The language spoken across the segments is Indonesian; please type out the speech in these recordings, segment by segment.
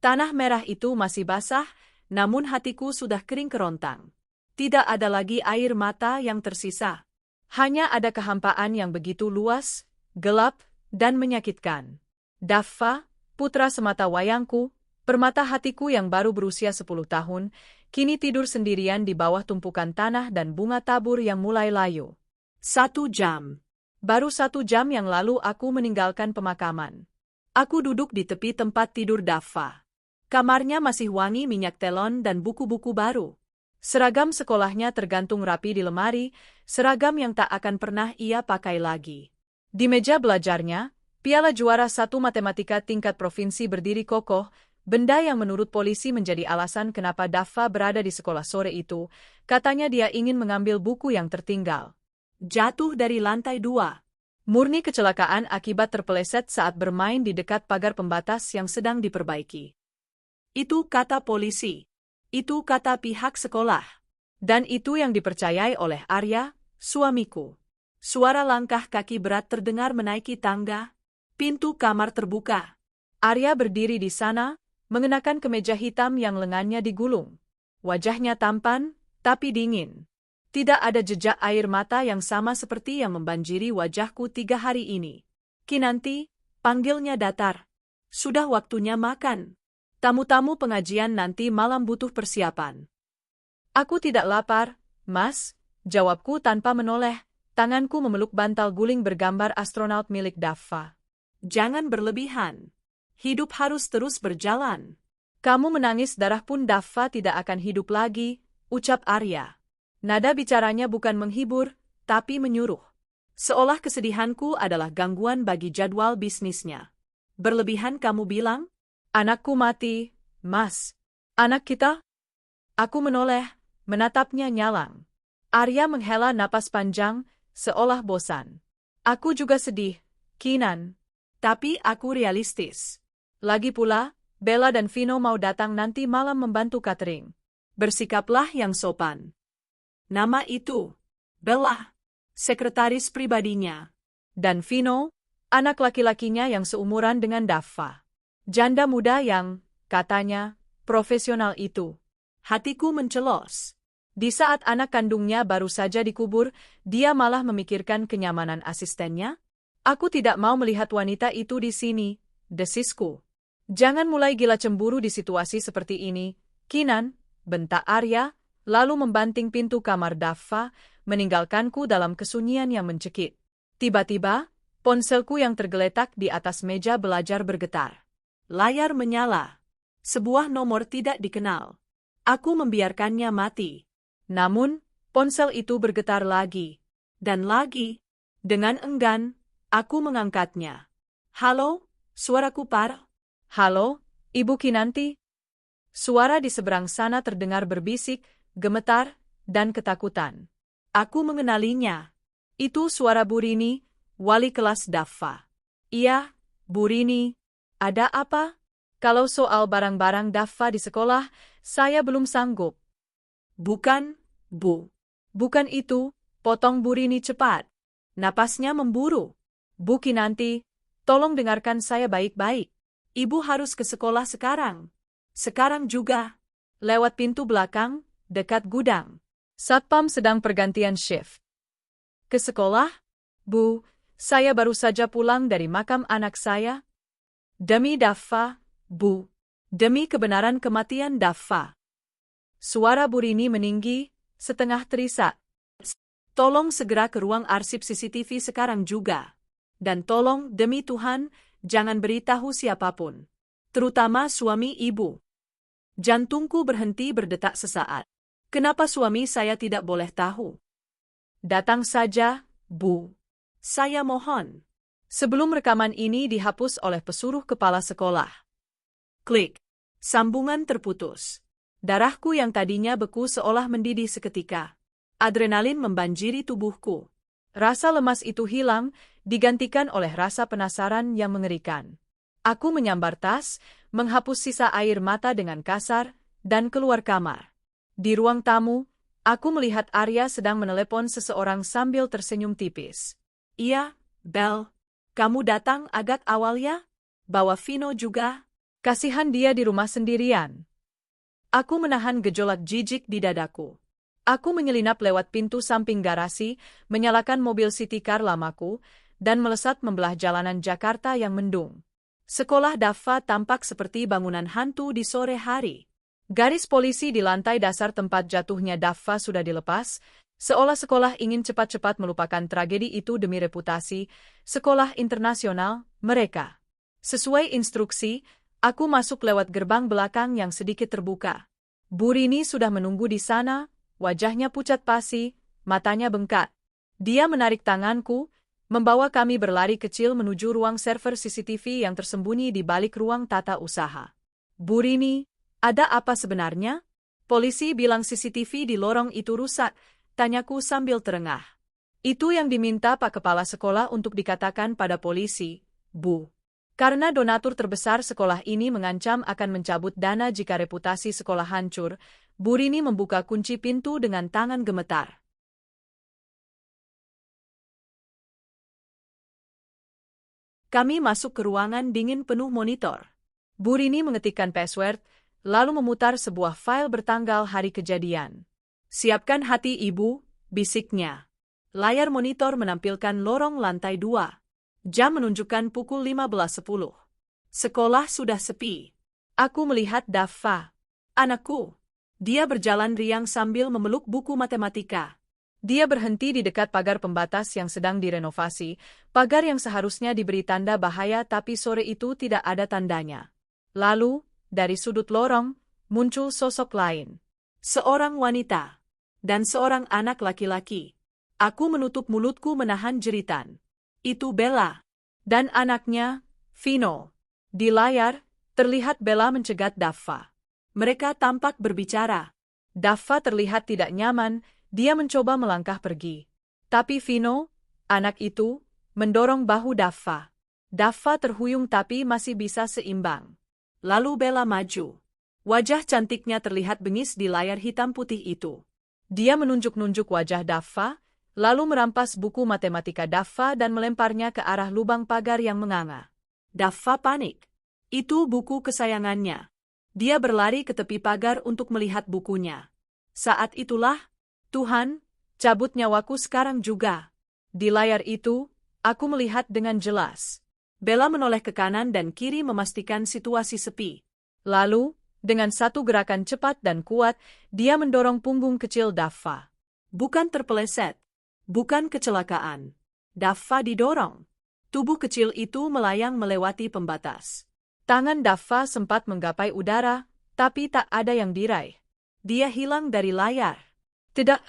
Tanah merah itu masih basah, namun hatiku sudah kering kerontang. Tidak ada lagi air mata yang tersisa. Hanya ada kehampaan yang begitu luas, gelap, dan menyakitkan. Daffa, putra semata wayangku, permata hatiku yang baru berusia 10 tahun, kini tidur sendirian di bawah tumpukan tanah dan bunga tabur yang mulai layu. 1 jam. Baru 1 jam yang lalu aku meninggalkan pemakaman. Aku duduk di tepi tempat tidur Daffa. Kamarnya masih wangi minyak telon dan buku-buku baru. Seragam sekolahnya tergantung rapi di lemari, seragam yang tak akan pernah ia pakai lagi. Di meja belajarnya, piala juara 1 matematika tingkat provinsi berdiri kokoh, benda yang menurut polisi menjadi alasan kenapa Daffa berada di sekolah sore itu. Katanya dia ingin mengambil buku yang tertinggal. Jatuh dari lantai 2. Murni kecelakaan akibat terpeleset saat bermain di dekat pagar pembatas yang sedang diperbaiki. Itu kata polisi. Itu kata pihak sekolah. Dan itu yang dipercayai oleh Arya, suamiku. Suara langkah kaki berat terdengar menaiki tangga. Pintu kamar terbuka. Arya berdiri di sana, mengenakan kemeja hitam yang lengannya digulung. Wajahnya tampan, tapi dingin. Tidak ada jejak air mata yang sama seperti yang membanjiri wajahku 3 hari ini. Kinanti, panggilnya datar. Sudah waktunya makan. Tamu-tamu pengajian nanti malam butuh persiapan. Aku tidak lapar, Mas, jawabku tanpa menoleh. Tanganku memeluk bantal guling bergambar astronot milik Daffa. Jangan berlebihan. Hidup harus terus berjalan. Kamu menangis darah pun Daffa tidak akan hidup lagi, ucap Arya. Nada bicaranya bukan menghibur, tapi menyuruh. Seolah kesedihanku adalah gangguan bagi jadwal bisnisnya. Berlebihan kamu bilang? Anakku mati, Mas. Anak kita? Aku menoleh, menatapnya nyalang. Arya menghela napas panjang, seolah bosan. Aku juga sedih, Kinan. Tapi aku realistis. Lagi pula, Bella dan Vino mau datang nanti malam membantu catering. Bersikaplah yang sopan. Nama itu, Bella, sekretaris pribadinya. Dan Vino, anak laki-lakinya yang seumuran dengan Daffa. Janda muda yang, katanya, profesional itu. Hatiku mencelos. Di saat anak kandungnya baru saja dikubur, dia malah memikirkan kenyamanan asistennya. Aku tidak mau melihat wanita itu di sini, desisku. Jangan mulai gila cemburu di situasi seperti ini, Kinan, bentak Arya, lalu membanting pintu kamar Daffa, meninggalkanku dalam kesunyian yang mencekik. Tiba-tiba, ponselku yang tergeletak di atas meja belajar bergetar. Layar menyala. Sebuah nomor tidak dikenal. Aku membiarkannya mati. Namun, ponsel itu bergetar lagi. Dan lagi. Dengan enggan, aku mengangkatnya. Halo, suaraku par. Halo, Ibu Kinanti. Suara di seberang sana terdengar berbisik, gemetar, dan ketakutan. Aku mengenalinya. Itu suara Bu Rini, wali kelas Daffa. Iya, Bu Rini. Ada apa? Kalau soal barang-barang Daffa di sekolah, saya belum sanggup. Bukan, Bu. Bukan itu, potong Bu Rini cepat. Napasnya memburu. Bu Kinanti, tolong dengarkan saya baik-baik. Ibu harus ke sekolah sekarang. Sekarang juga. Lewat pintu belakang, dekat gudang. Satpam sedang pergantian shift. Ke sekolah? Bu, saya baru saja pulang dari makam anak saya. Demi Daffa, Bu. Demi kebenaran kematian Daffa. Suara Bu Rini meninggi, setengah terisak. Tolong segera ke ruang arsip CCTV sekarang juga. Dan tolong, demi Tuhan, jangan beritahu siapapun. Terutama suami ibu. Jantungku berhenti berdetak sesaat. Kenapa suami saya tidak boleh tahu? Datang saja, Bu. Saya mohon. Sebelum rekaman ini dihapus oleh pesuruh kepala sekolah. Klik. Sambungan terputus. Darahku yang tadinya beku seolah mendidih seketika. Adrenalin membanjiri tubuhku. Rasa lemas itu hilang, digantikan oleh rasa penasaran yang mengerikan. Aku menyambar tas, menghapus sisa air mata dengan kasar, dan keluar kamar. Di ruang tamu, aku melihat Arya sedang menelepon seseorang sambil tersenyum tipis. Iya, Bel. Kamu datang agak awal ya? Bawa Vino juga? Kasihan dia di rumah sendirian. Aku menahan gejolak jijik di dadaku. Aku menyelinap lewat pintu samping garasi, menyalakan mobil city car lamaku, dan melesat membelah jalanan Jakarta yang mendung. Sekolah Daffa tampak seperti bangunan hantu di sore hari. Garis polisi di lantai dasar tempat jatuhnya Daffa sudah dilepas, seolah sekolah ingin cepat-cepat melupakan tragedi itu demi reputasi sekolah internasional mereka. Sesuai instruksi, aku masuk lewat gerbang belakang yang sedikit terbuka. Bu Rini sudah menunggu di sana, wajahnya pucat pasi, matanya bengkak. Dia menarik tanganku, membawa kami berlari kecil menuju ruang server CCTV yang tersembunyi di balik ruang tata usaha. Bu Rini, ada apa sebenarnya? Polisi bilang CCTV di lorong itu rusak, tanyaku sambil terengah. Itu yang diminta Pak Kepala Sekolah untuk dikatakan pada polisi, Bu. Karena donatur terbesar sekolah ini mengancam akan mencabut dana jika reputasi sekolah hancur, Bu Rini membuka kunci pintu dengan tangan gemetar. Kami masuk ke ruangan dingin penuh monitor. Bu Rini mengetikkan password, lalu memutar sebuah file bertanggal hari kejadian. Siapkan hati ibu, bisiknya. Layar monitor menampilkan lorong lantai 2. Jam menunjukkan pukul 15.10. Sekolah sudah sepi. Aku melihat Daffa. Anakku. Dia berjalan riang sambil memeluk buku matematika. Dia berhenti di dekat pagar pembatas yang sedang direnovasi, pagar yang seharusnya diberi tanda bahaya tapi sore itu tidak ada tandanya. Lalu, dari sudut lorong, muncul sosok lain. Seorang wanita. Dan seorang anak laki-laki. Aku menutup mulutku menahan jeritan. Itu Bella. Dan anaknya, Vino. Di layar, terlihat Bella mencegat Daffa. Mereka tampak berbicara. Daffa terlihat tidak nyaman, dia mencoba melangkah pergi. Tapi Vino, anak itu, mendorong bahu Daffa. Daffa terhuyung tapi masih bisa seimbang. Lalu Bella maju. Wajah cantiknya terlihat bengis di layar hitam putih itu. Dia menunjuk-nunjuk wajah Daffa, lalu merampas buku matematika Daffa dan melemparnya ke arah lubang pagar yang menganga. Daffa panik. Itu buku kesayangannya. Dia berlari ke tepi pagar untuk melihat bukunya. Saat itulah, Tuhan, cabut nyawaku sekarang juga. Di layar itu, aku melihat dengan jelas. Bella menoleh ke kanan dan kiri memastikan situasi sepi. Lalu, dengan satu gerakan cepat dan kuat, dia mendorong punggung kecil Daffa. Bukan terpeleset. Bukan kecelakaan. Daffa didorong. Tubuh kecil itu melayang melewati pembatas. Tangan Daffa sempat menggapai udara, tapi tak ada yang diraih. Dia hilang dari layar. Tidak,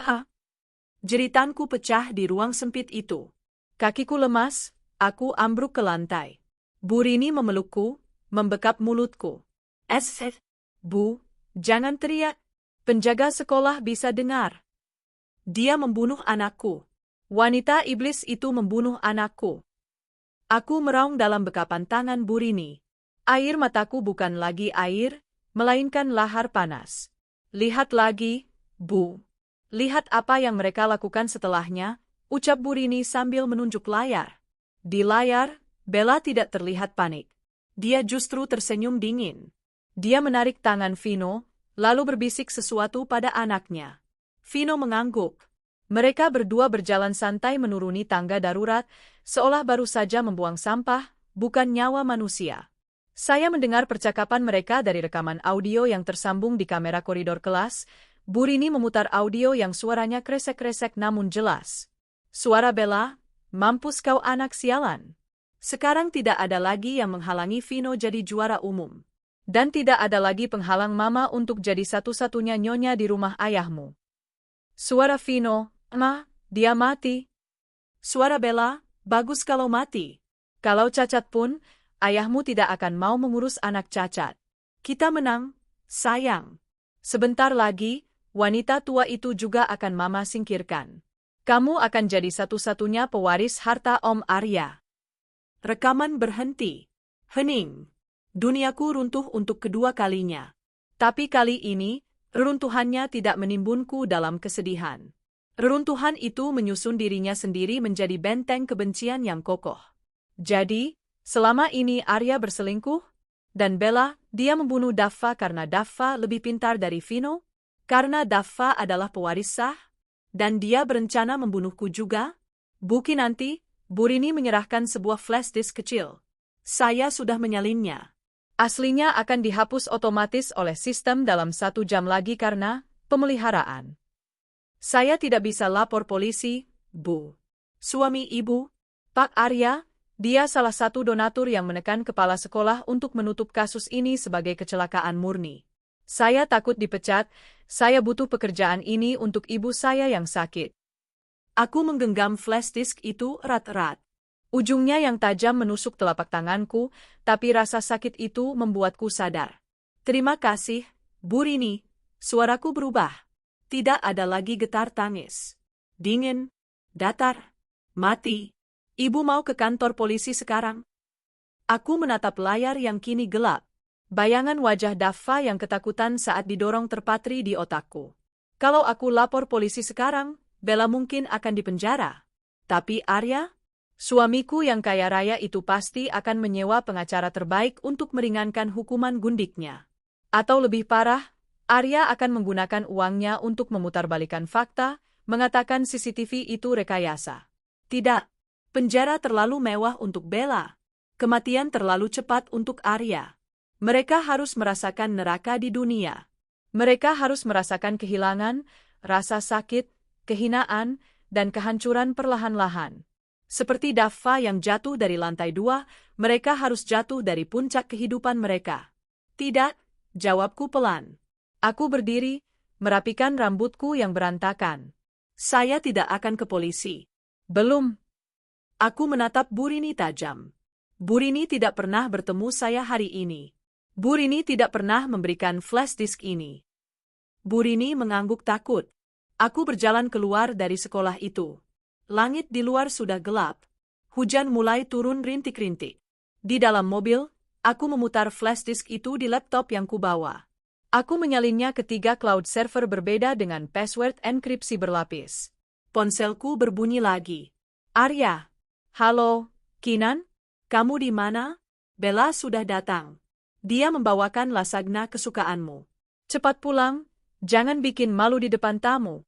jeritanku pecah di ruang sempit itu. Kakiku lemas, aku ambruk ke lantai. Bu Rini memelukku, membekap mulutku. Bu, jangan teriak. Penjaga sekolah bisa dengar. Dia membunuh anakku. Wanita iblis itu membunuh anakku. Aku meraung dalam bekapan tangan Bu Rini. Air mataku bukan lagi air, melainkan lahar panas. Lihat lagi, Bu. Lihat apa yang mereka lakukan setelahnya, ucap Bu Rini sambil menunjuk layar. Di layar, Bella tidak terlihat panik. Dia justru tersenyum dingin. Dia menarik tangan Vino, lalu berbisik sesuatu pada anaknya. Vino mengangguk. Mereka berdua berjalan santai menuruni tangga darurat, seolah baru saja membuang sampah, bukan nyawa manusia. Saya mendengar percakapan mereka dari rekaman audio yang tersambung di kamera koridor kelas. Bu Rini memutar audio yang suaranya kresek-kresek namun jelas. Suara Bella, mampus kau anak sialan. Sekarang tidak ada lagi yang menghalangi Vino jadi juara umum. Dan tidak ada lagi penghalang mama untuk jadi satu-satunya nyonya di rumah ayahmu. Suara Vino, Ma, dia mati. Suara Bella, bagus kalau mati. Kalau cacat pun, ayahmu tidak akan mau mengurus anak cacat. Kita menang, sayang. Sebentar lagi, wanita tua itu juga akan mama singkirkan. Kamu akan jadi satu-satunya pewaris harta Om Arya. Rekaman berhenti. Hening. Duniaku runtuh untuk kedua kalinya. Tapi kali ini, reruntuhannya tidak menimbunku dalam kesedihan. Reruntuhan itu menyusun dirinya sendiri menjadi benteng kebencian yang kokoh. Jadi, selama ini Arya berselingkuh? Dan Bella, dia membunuh Daffa karena Daffa lebih pintar dari Vino? Karena Daffa adalah pewaris sah? Dan dia berencana membunuhku juga? Buki nanti, Burini menyerahkan sebuah flash disk kecil. Saya sudah menyalinnya. Aslinya akan dihapus otomatis oleh sistem dalam 1 jam lagi karena pemeliharaan. Saya tidak bisa lapor polisi, Bu. Suami ibu, Pak Arya, dia salah satu donatur yang menekan kepala sekolah untuk menutup kasus ini sebagai kecelakaan murni. Saya takut dipecat, saya butuh pekerjaan ini untuk ibu saya yang sakit. Aku menggenggam flash disk itu erat-erat. Ujungnya yang tajam menusuk telapak tanganku, tapi rasa sakit itu membuatku sadar. Terima kasih, Bu Rini. Suaraku berubah. Tidak ada lagi getar tangis. Dingin, datar, mati. Ibu mau ke kantor polisi sekarang? Aku menatap layar yang kini gelap. Bayangan wajah Daffa yang ketakutan saat didorong terpatri di otakku. Kalau aku lapor polisi sekarang, Bella mungkin akan dipenjara. Tapi Arya? Suamiku yang kaya raya itu pasti akan menyewa pengacara terbaik untuk meringankan hukuman gundiknya. Atau lebih parah, Arya akan menggunakan uangnya untuk memutarbalikkan fakta, mengatakan CCTV itu rekayasa. Tidak. Penjara terlalu mewah untuk Bella. Kematian terlalu cepat untuk Arya. Mereka harus merasakan neraka di dunia. Mereka harus merasakan kehilangan, rasa sakit, kehinaan, dan kehancuran perlahan-lahan. Seperti Daffa yang jatuh dari lantai 2, mereka harus jatuh dari puncak kehidupan mereka. Tidak, jawabku pelan. Aku berdiri, merapikan rambutku yang berantakan. Saya tidak akan ke polisi. Belum. Aku menatap Burini tajam. Burini tidak pernah bertemu saya hari ini. Burini tidak pernah memberikan flash disk ini. Burini mengangguk takut. Aku berjalan keluar dari sekolah itu. Langit di luar sudah gelap. Hujan mulai turun rintik-rintik. Di dalam mobil, aku memutar flash disk itu di laptop yang kubawa. Aku menyalinnya ke 3 cloud server berbeda dengan password enkripsi berlapis. Ponselku berbunyi lagi. Arya. Halo, Kinan? Kamu di mana? Bella sudah datang. Dia membawakan lasagna kesukaanmu. Cepat pulang, jangan bikin malu di depan tamu.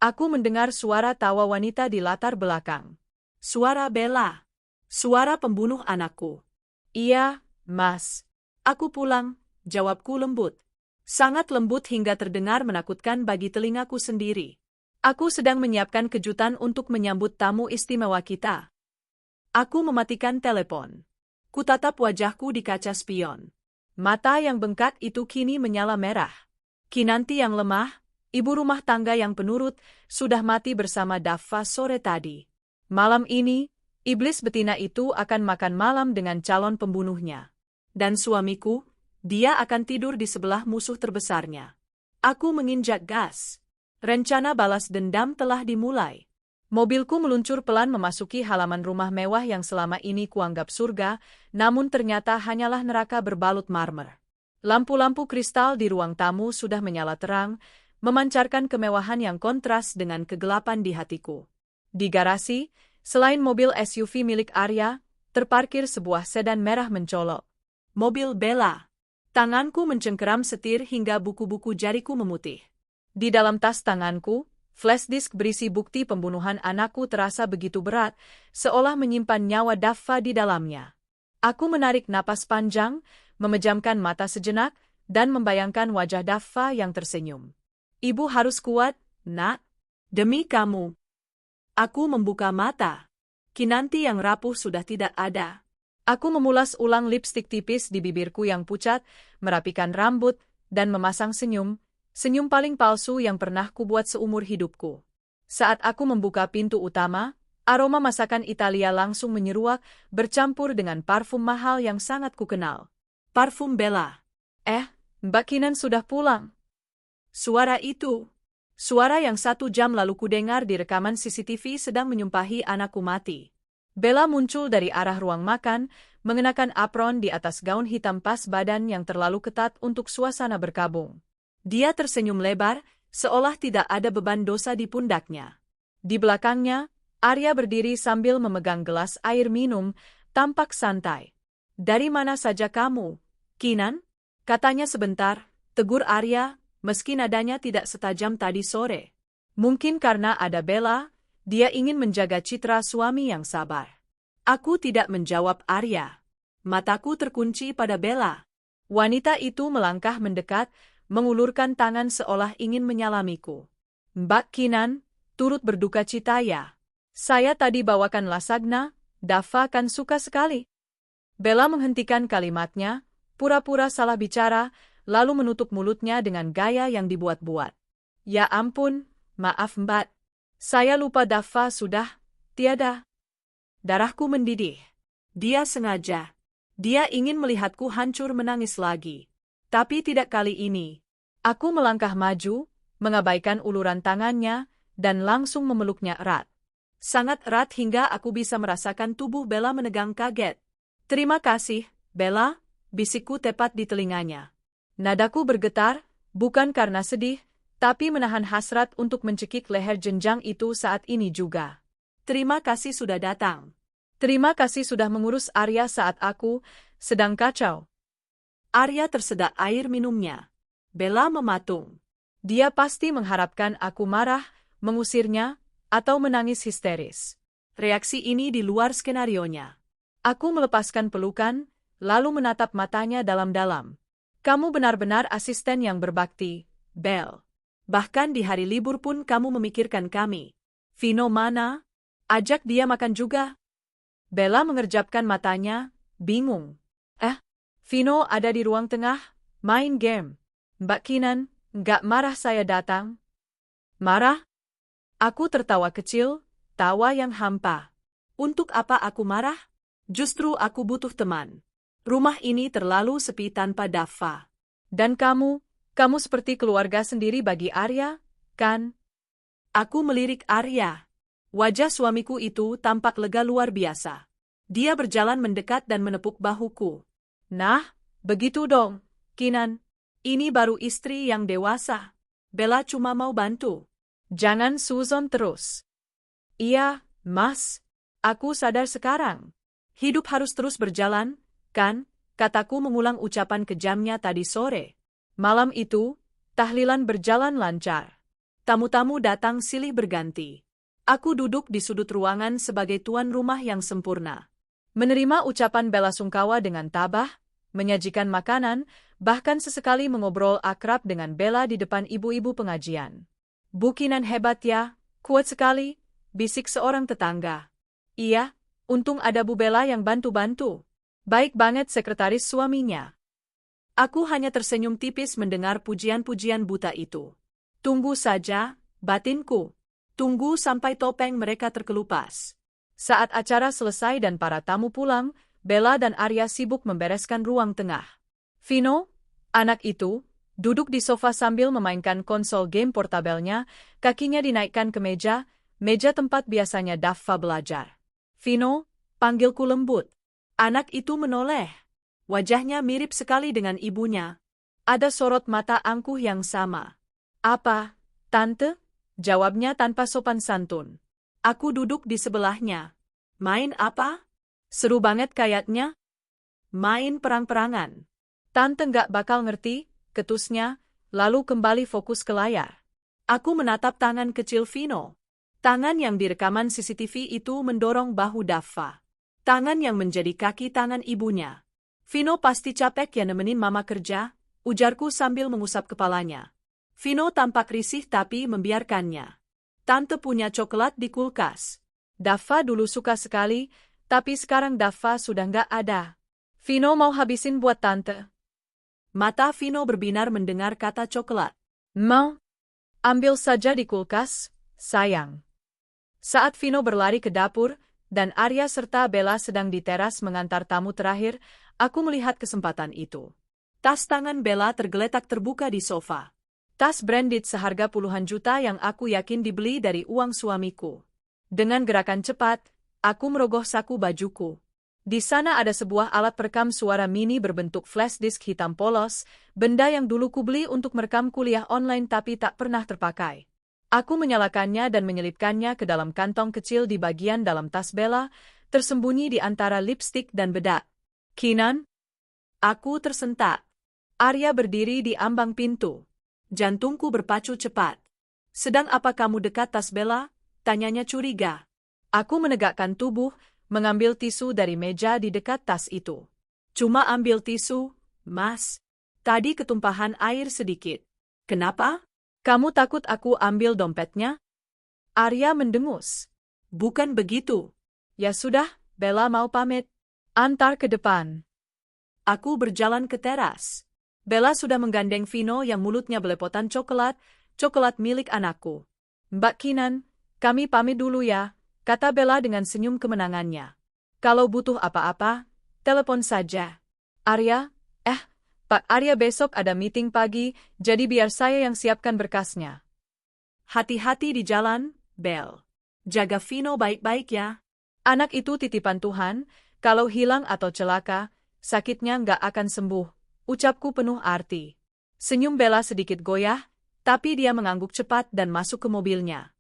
Aku mendengar suara tawa wanita di latar belakang. Suara Bella. Suara pembunuh anakku. Iya, Mas. Aku pulang, jawabku lembut. Sangat lembut hingga terdengar menakutkan bagi telingaku sendiri. Aku sedang menyiapkan kejutan untuk menyambut tamu istimewa kita. Aku mematikan telepon. Kutatap wajahku di kaca spion. Mata yang bengkak itu kini menyala merah. Kinanti yang lemah, ibu rumah tangga yang penurut, sudah mati bersama Daffa sore tadi. Malam ini, iblis betina itu akan makan malam dengan calon pembunuhnya. Dan suamiku, dia akan tidur di sebelah musuh terbesarnya. Aku menginjak gas. Rencana balas dendam telah dimulai. Mobilku meluncur pelan memasuki halaman rumah mewah yang selama ini kuanggap surga, namun ternyata hanyalah neraka berbalut marmer. Lampu-lampu kristal di ruang tamu sudah menyala terang, memancarkan kemewahan yang kontras dengan kegelapan di hatiku. Di garasi, selain mobil SUV milik Arya, terparkir sebuah sedan merah mencolok. Mobil Bella. Tanganku mencengkeram setir hingga buku-buku jariku memutih. Di dalam tas tanganku, flash disk berisi bukti pembunuhan anakku terasa begitu berat, seolah menyimpan nyawa Daffa di dalamnya. Aku menarik napas panjang, memejamkan mata sejenak, dan membayangkan wajah Daffa yang tersenyum. Ibu harus kuat, Nak. Demi kamu. Aku membuka mata. Kinanti yang rapuh sudah tidak ada. Aku memulas ulang lipstik tipis di bibirku yang pucat, merapikan rambut, dan memasang senyum paling palsu yang pernah kubuat seumur hidupku. Saat aku membuka pintu utama, aroma masakan Italia langsung menyeruak, bercampur dengan parfum mahal yang sangat kukenal. Parfum Bella. Mbak Kinan sudah pulang. Suara itu. Suara yang 1 jam lalu kudengar di rekaman CCTV sedang menyumpahi anakku mati. Bella muncul dari arah ruang makan, mengenakan apron di atas gaun hitam pas badan yang terlalu ketat untuk suasana berkabung. Dia tersenyum lebar, seolah tidak ada beban dosa di pundaknya. Di belakangnya, Arya berdiri sambil memegang gelas air minum, tampak santai. Dari mana saja kamu, Kinan? Katanya sebentar, tegur Arya, meski nadanya tidak setajam tadi sore. Mungkin karena ada Bella, dia ingin menjaga citra suami yang sabar. Aku tidak menjawab Arya. Mataku terkunci pada Bella. Wanita itu melangkah mendekat, mengulurkan tangan seolah ingin menyalamiku. Mbak Kinan, turut berduka cita ya. Saya tadi bawakan lasagna, Dava kan suka sekali. Bella menghentikan kalimatnya, pura-pura salah bicara, lalu menutup mulutnya dengan gaya yang dibuat-buat. Ya ampun, maaf Mbak. Saya lupa Dava sudah tiada. Darahku mendidih. Dia sengaja. Dia ingin melihatku hancur menangis lagi. Tapi tidak kali ini. Aku melangkah maju, mengabaikan uluran tangannya, dan langsung memeluknya erat. Sangat erat hingga aku bisa merasakan tubuh Bella menegang kaget. Terima kasih, Bella, bisikku tepat di telinganya. Nadaku bergetar, bukan karena sedih, tapi menahan hasrat untuk mencekik leher jenjang itu saat ini juga. Terima kasih sudah datang. Terima kasih sudah mengurus Arya saat aku sedang kacau. Arya tersedak air minumnya. Bella mematung. Dia pasti mengharapkan aku marah, mengusirnya, atau menangis histeris. Reaksi ini di luar skenarionya. Aku melepaskan pelukan, lalu menatap matanya dalam-dalam. Kamu benar-benar asisten yang berbakti, Belle. Bahkan di hari libur pun kamu memikirkan kami. Vino mana? Ajak dia makan juga. Bella mengerjapkan matanya, bingung. Vino ada di ruang tengah, main game. Mbak Kinan, nggak marah saya datang? Marah? Aku tertawa kecil, tawa yang hampa. Untuk apa aku marah? Justru aku butuh teman. Rumah ini terlalu sepi tanpa Dava. Dan kamu seperti keluarga sendiri bagi Arya, kan? Aku melirik Arya. Wajah suamiku itu tampak lega luar biasa. Dia berjalan mendekat dan menepuk bahuku. Nah, begitu dong, Kinan. Ini baru istri yang dewasa. Bella cuma mau bantu. Jangan suzon terus. Iya, Mas. Aku sadar sekarang. Hidup harus terus berjalan, kan? Kataku mengulang ucapan kejamnya tadi sore. Malam itu, tahlilan berjalan lancar. Tamu-tamu datang silih berganti. Aku duduk di sudut ruangan sebagai tuan rumah yang sempurna. Menerima ucapan bela sungkawa dengan tabah, menyajikan makanan, bahkan sesekali mengobrol akrab dengan Bella di depan ibu-ibu pengajian. Bu Kinan hebat ya, kuat sekali, bisik seorang tetangga. Iya, untung ada Bu Bella yang bantu-bantu. Baik banget sekretaris suaminya. Aku hanya tersenyum tipis mendengar pujian-pujian buta itu. Tunggu saja, batinku. Tunggu sampai topeng mereka terkelupas. Saat acara selesai dan para tamu pulang, Bella dan Arya sibuk membereskan ruang tengah. Vino, anak itu, duduk di sofa sambil memainkan konsol game portabelnya, kakinya dinaikkan ke meja tempat biasanya Dava belajar. Vino, panggilku lembut. Anak itu menoleh. Wajahnya mirip sekali dengan ibunya. Ada sorot mata angkuh yang sama. Apa, Tante? Jawabnya tanpa sopan santun. Aku duduk di sebelahnya. Main apa? Seru banget kayaknya. Main perang-perangan. Tante nggak bakal ngerti, ketusnya, lalu kembali fokus ke layar. Aku menatap tangan kecil Vino. Tangan yang di rekaman CCTV itu mendorong bahu Dava. Tangan yang menjadi kaki tangan ibunya. Vino pasti capek ya nemenin mama kerja, ujarku sambil mengusap kepalanya. Vino tampak risih tapi membiarkannya. Tante punya coklat di kulkas. Dava dulu suka sekali, tapi sekarang Dava sudah nggak ada. Vino mau habisin buat Tante. Mata Vino berbinar mendengar kata coklat. Mau? Ambil saja di kulkas, sayang. Saat Vino berlari ke dapur, dan Arya serta Bella sedang di teras mengantar tamu terakhir, aku melihat kesempatan itu. Tas tangan Bella tergeletak terbuka di sofa. Tas branded seharga puluhan juta yang aku yakin dibeli dari uang suamiku. Dengan gerakan cepat, aku merogoh saku bajuku. Di sana ada sebuah alat perekam suara mini berbentuk flash disk hitam polos, benda yang dulu kubeli untuk merekam kuliah online tapi tak pernah terpakai. Aku menyalakannya dan menyelipkannya ke dalam kantong kecil di bagian dalam tas Bella, tersembunyi di antara lipstik dan bedak. Kinan? Aku tersentak. Arya berdiri di ambang pintu. Jantungku berpacu cepat. Sedang apa kamu dekat tas Bella? Tanyanya curiga. Aku menegakkan tubuh, mengambil tisu dari meja di dekat tas itu. Cuma ambil tisu, Mas. Tadi ketumpahan air sedikit. Kenapa? Kamu takut aku ambil dompetnya? Arya mendengus. Bukan begitu. Ya sudah, Bella mau pamit. Antar ke depan. Aku berjalan ke teras. Bella sudah menggandeng Vino yang mulutnya belepotan coklat milik anakku. Mbak Kinan, kami pamit dulu ya, kata Bella dengan senyum kemenangannya. Kalau butuh apa-apa, telepon saja. Arya, Pak Arya besok ada meeting pagi, jadi biar saya yang siapkan berkasnya. Hati-hati di jalan, Bel. Jaga Vino baik-baik ya. Anak itu titipan Tuhan, kalau hilang atau celaka, sakitnya nggak akan sembuh, ucapku penuh arti. Senyum Bella sedikit goyah, tapi dia mengangguk cepat dan masuk ke mobilnya.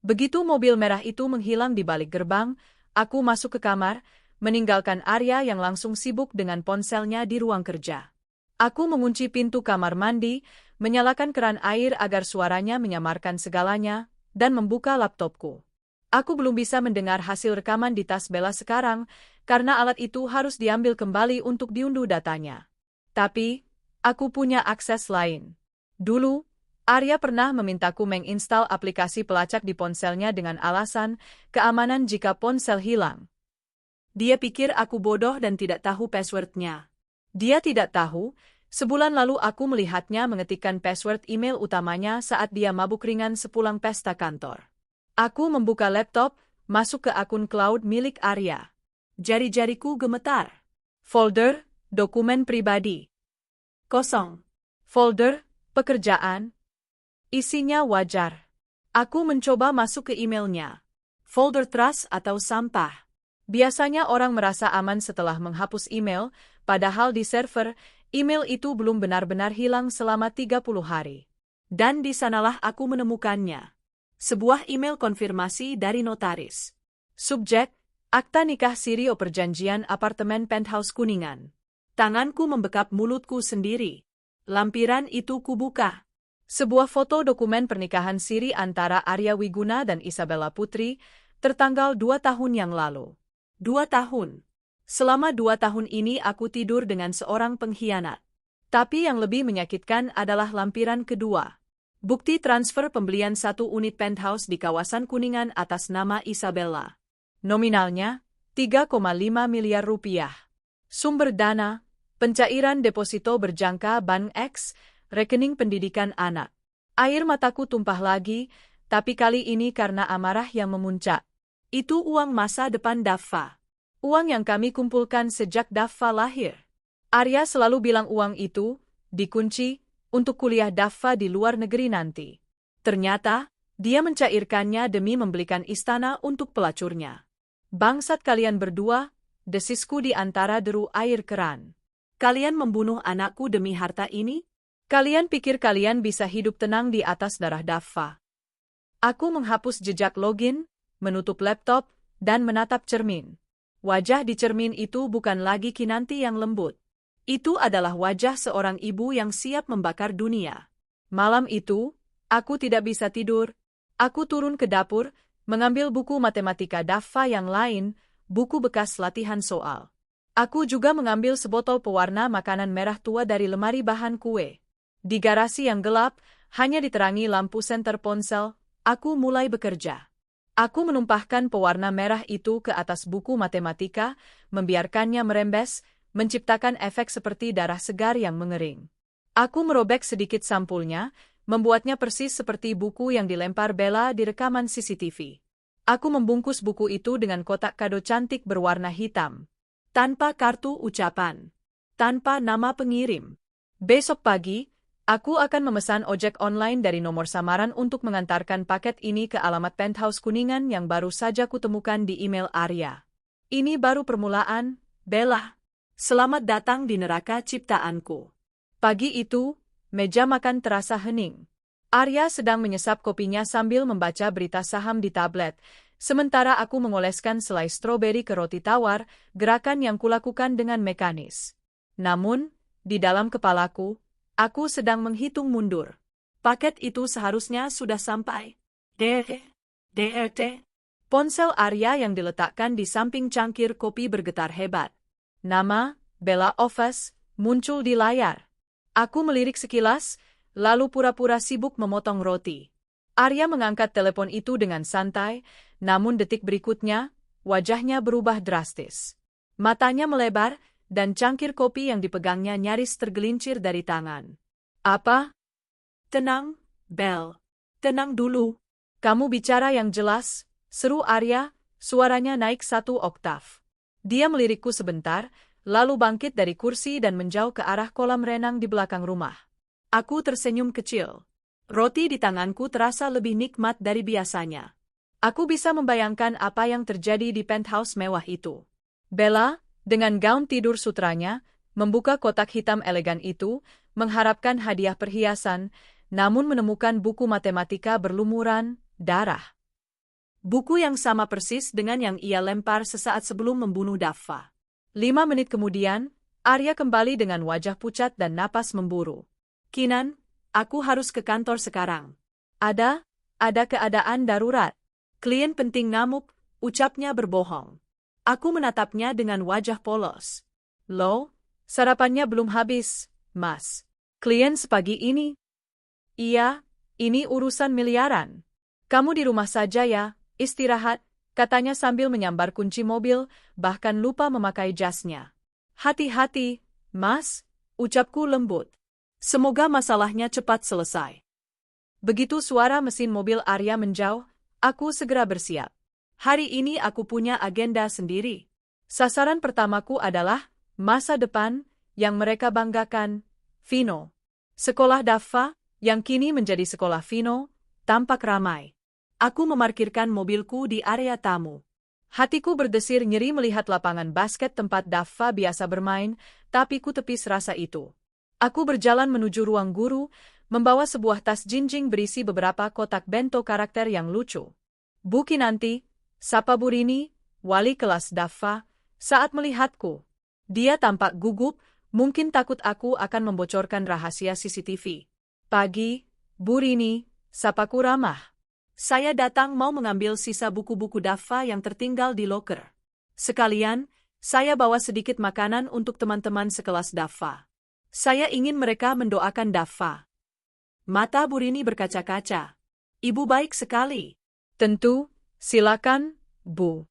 Begitu mobil merah itu menghilang di balik gerbang, aku masuk ke kamar, meninggalkan Arya yang langsung sibuk dengan ponselnya di ruang kerja. Aku mengunci pintu kamar mandi, menyalakan keran air agar suaranya menyamarkan segalanya, dan membuka laptopku. Aku belum bisa mendengar hasil rekaman di tas Bella sekarang, karena alat itu harus diambil kembali untuk diunduh datanya. Tapi, aku punya akses lain. Dulu, Arya pernah memintaku menginstal aplikasi pelacak di ponselnya dengan alasan keamanan jika ponsel hilang. Dia pikir aku bodoh dan tidak tahu passwordnya. Dia tidak tahu, sebulan lalu aku melihatnya mengetikkan password email utamanya saat dia mabuk ringan sepulang pesta kantor. Aku membuka laptop, masuk ke akun cloud milik Arya. Jari-jariku gemetar. Folder, dokumen pribadi. Kosong. Folder, pekerjaan. Isinya wajar. Aku mencoba masuk ke emailnya. Folder trash atau sampah. Biasanya orang merasa aman setelah menghapus email, padahal di server, email itu belum benar-benar hilang selama 30 hari. Dan di sanalah aku menemukannya. Sebuah email konfirmasi dari notaris. Subjek, akta nikah Sirio perjanjian apartemen penthouse Kuningan. Tanganku membekap mulutku sendiri. Lampiran itu kubuka. Sebuah foto dokumen pernikahan siri antara Arya Wiguna dan Isabella Putri, tertanggal 2 tahun yang lalu. 2 tahun. Selama 2 tahun ini aku tidur dengan seorang pengkhianat. Tapi yang lebih menyakitkan adalah lampiran kedua. Bukti transfer pembelian 1 unit penthouse di kawasan Kuningan atas nama Isabella. Nominalnya, 3,5 miliar rupiah. Sumber dana, pencairan deposito berjangka Bank X, rekening pendidikan anak. Air mataku tumpah lagi, tapi kali ini karena amarah yang memuncak. Itu uang masa depan Daffa. Uang yang kami kumpulkan sejak Daffa lahir. Arya selalu bilang uang itu, dikunci, untuk kuliah Daffa di luar negeri nanti. Ternyata, dia mencairkannya demi membelikan istana untuk pelacurnya. Bangsat kalian berdua, desisku di antara deru air keran. Kalian membunuh anakku demi harta ini? Kalian pikir kalian bisa hidup tenang di atas darah Daffa? Aku menghapus jejak login, menutup laptop, dan menatap cermin. Wajah di cermin itu bukan lagi Kinanti yang lembut. Itu adalah wajah seorang ibu yang siap membakar dunia. Malam itu, aku tidak bisa tidur. Aku turun ke dapur, mengambil buku matematika Daffa yang lain, buku bekas latihan soal. Aku juga mengambil sebotol pewarna makanan merah tua dari lemari bahan kue. Di garasi yang gelap, hanya diterangi lampu senter ponsel, aku mulai bekerja. Aku menumpahkan pewarna merah itu ke atas buku matematika, membiarkannya merembes, menciptakan efek seperti darah segar yang mengering. Aku merobek sedikit sampulnya, membuatnya persis seperti buku yang dilempar Bella di rekaman CCTV. Aku membungkus buku itu dengan kotak kado cantik berwarna hitam. Tanpa kartu ucapan. Tanpa nama pengirim. Besok pagi, aku akan memesan ojek online dari nomor samaran untuk mengantarkan paket ini ke alamat penthouse Kuningan yang baru saja kutemukan di email Arya. Ini baru permulaan, Bella. Selamat datang di neraka ciptaanku. Pagi itu, meja makan terasa hening. Arya sedang menyesap kopinya sambil membaca berita saham di tablet, sementara aku mengoleskan selai stroberi ke roti tawar, gerakan yang kulakukan dengan mekanis. Namun, di dalam kepalaku, aku sedang menghitung mundur. Paket itu seharusnya sudah sampai. DRT. Ponsel Arya yang diletakkan di samping cangkir kopi bergetar hebat. Nama, Bella Office, muncul di layar. Aku melirik sekilas, lalu pura-pura sibuk memotong roti. Arya mengangkat telepon itu dengan santai, namun detik berikutnya, wajahnya berubah drastis. Matanya melebar, dan cangkir kopi yang dipegangnya nyaris tergelincir dari tangan. Apa? Tenang, Belle. Tenang dulu. Kamu bicara yang jelas, seru Arya, suaranya naik 1 oktav. Dia melirikku sebentar, lalu bangkit dari kursi dan menjauh ke arah kolam renang di belakang rumah. Aku tersenyum kecil. Roti di tanganku terasa lebih nikmat dari biasanya. Aku bisa membayangkan apa yang terjadi di penthouse mewah itu. Bella, dengan gaun tidur sutranya, membuka kotak hitam elegan itu, mengharapkan hadiah perhiasan, namun menemukan buku matematika berlumuran darah. Buku yang sama persis dengan yang ia lempar sesaat sebelum membunuh Daffa. 5 menit kemudian, Arya kembali dengan wajah pucat dan napas memburu. Kinan, aku harus ke kantor sekarang. Ada keadaan darurat. Klien penting ngamuk, ucapnya berbohong. Aku menatapnya dengan wajah polos. Loh, sarapannya belum habis, Mas. Klien sepagi ini? Iya, ini urusan miliaran. Kamu di rumah saja ya, istirahat, katanya sambil menyambar kunci mobil, bahkan lupa memakai jasnya. Hati-hati, Mas, ucapku lembut. Semoga masalahnya cepat selesai. Begitu suara mesin mobil Arya menjauh, aku segera bersiap. Hari ini aku punya agenda sendiri. Sasaran pertamaku adalah masa depan yang mereka banggakan, Vino. Sekolah Daffa, yang kini menjadi sekolah Vino, tampak ramai. Aku memarkirkan mobilku di area tamu. Hatiku berdesir nyeri melihat lapangan basket tempat Daffa biasa bermain, tapi ku tepis rasa itu. Aku berjalan menuju ruang guru, membawa sebuah tas jinjing berisi beberapa kotak bento karakter yang lucu. Bu Kinanti, sapa Bu Rini, wali kelas Daffa, saat melihatku. Dia tampak gugup, mungkin takut aku akan membocorkan rahasia CCTV. Pagi, Bu Rini, sapaku ramah. Saya datang mau mengambil sisa buku-buku Daffa yang tertinggal di loker. Sekalian, saya bawa sedikit makanan untuk teman-teman sekelas Daffa. Saya ingin mereka mendoakan Daffa. Mata Bu Rini berkaca-kaca. Ibu baik sekali. Tentu, silakan, Bu.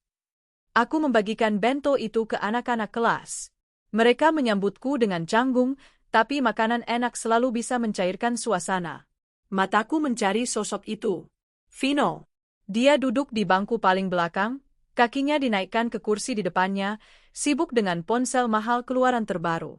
Aku membagikan bento itu ke anak-anak kelas. Mereka menyambutku dengan canggung, tapi makanan enak selalu bisa mencairkan suasana. Mataku mencari sosok itu. Vino. Dia duduk di bangku paling belakang, kakinya dinaikkan ke kursi di depannya, sibuk dengan ponsel mahal keluaran terbaru.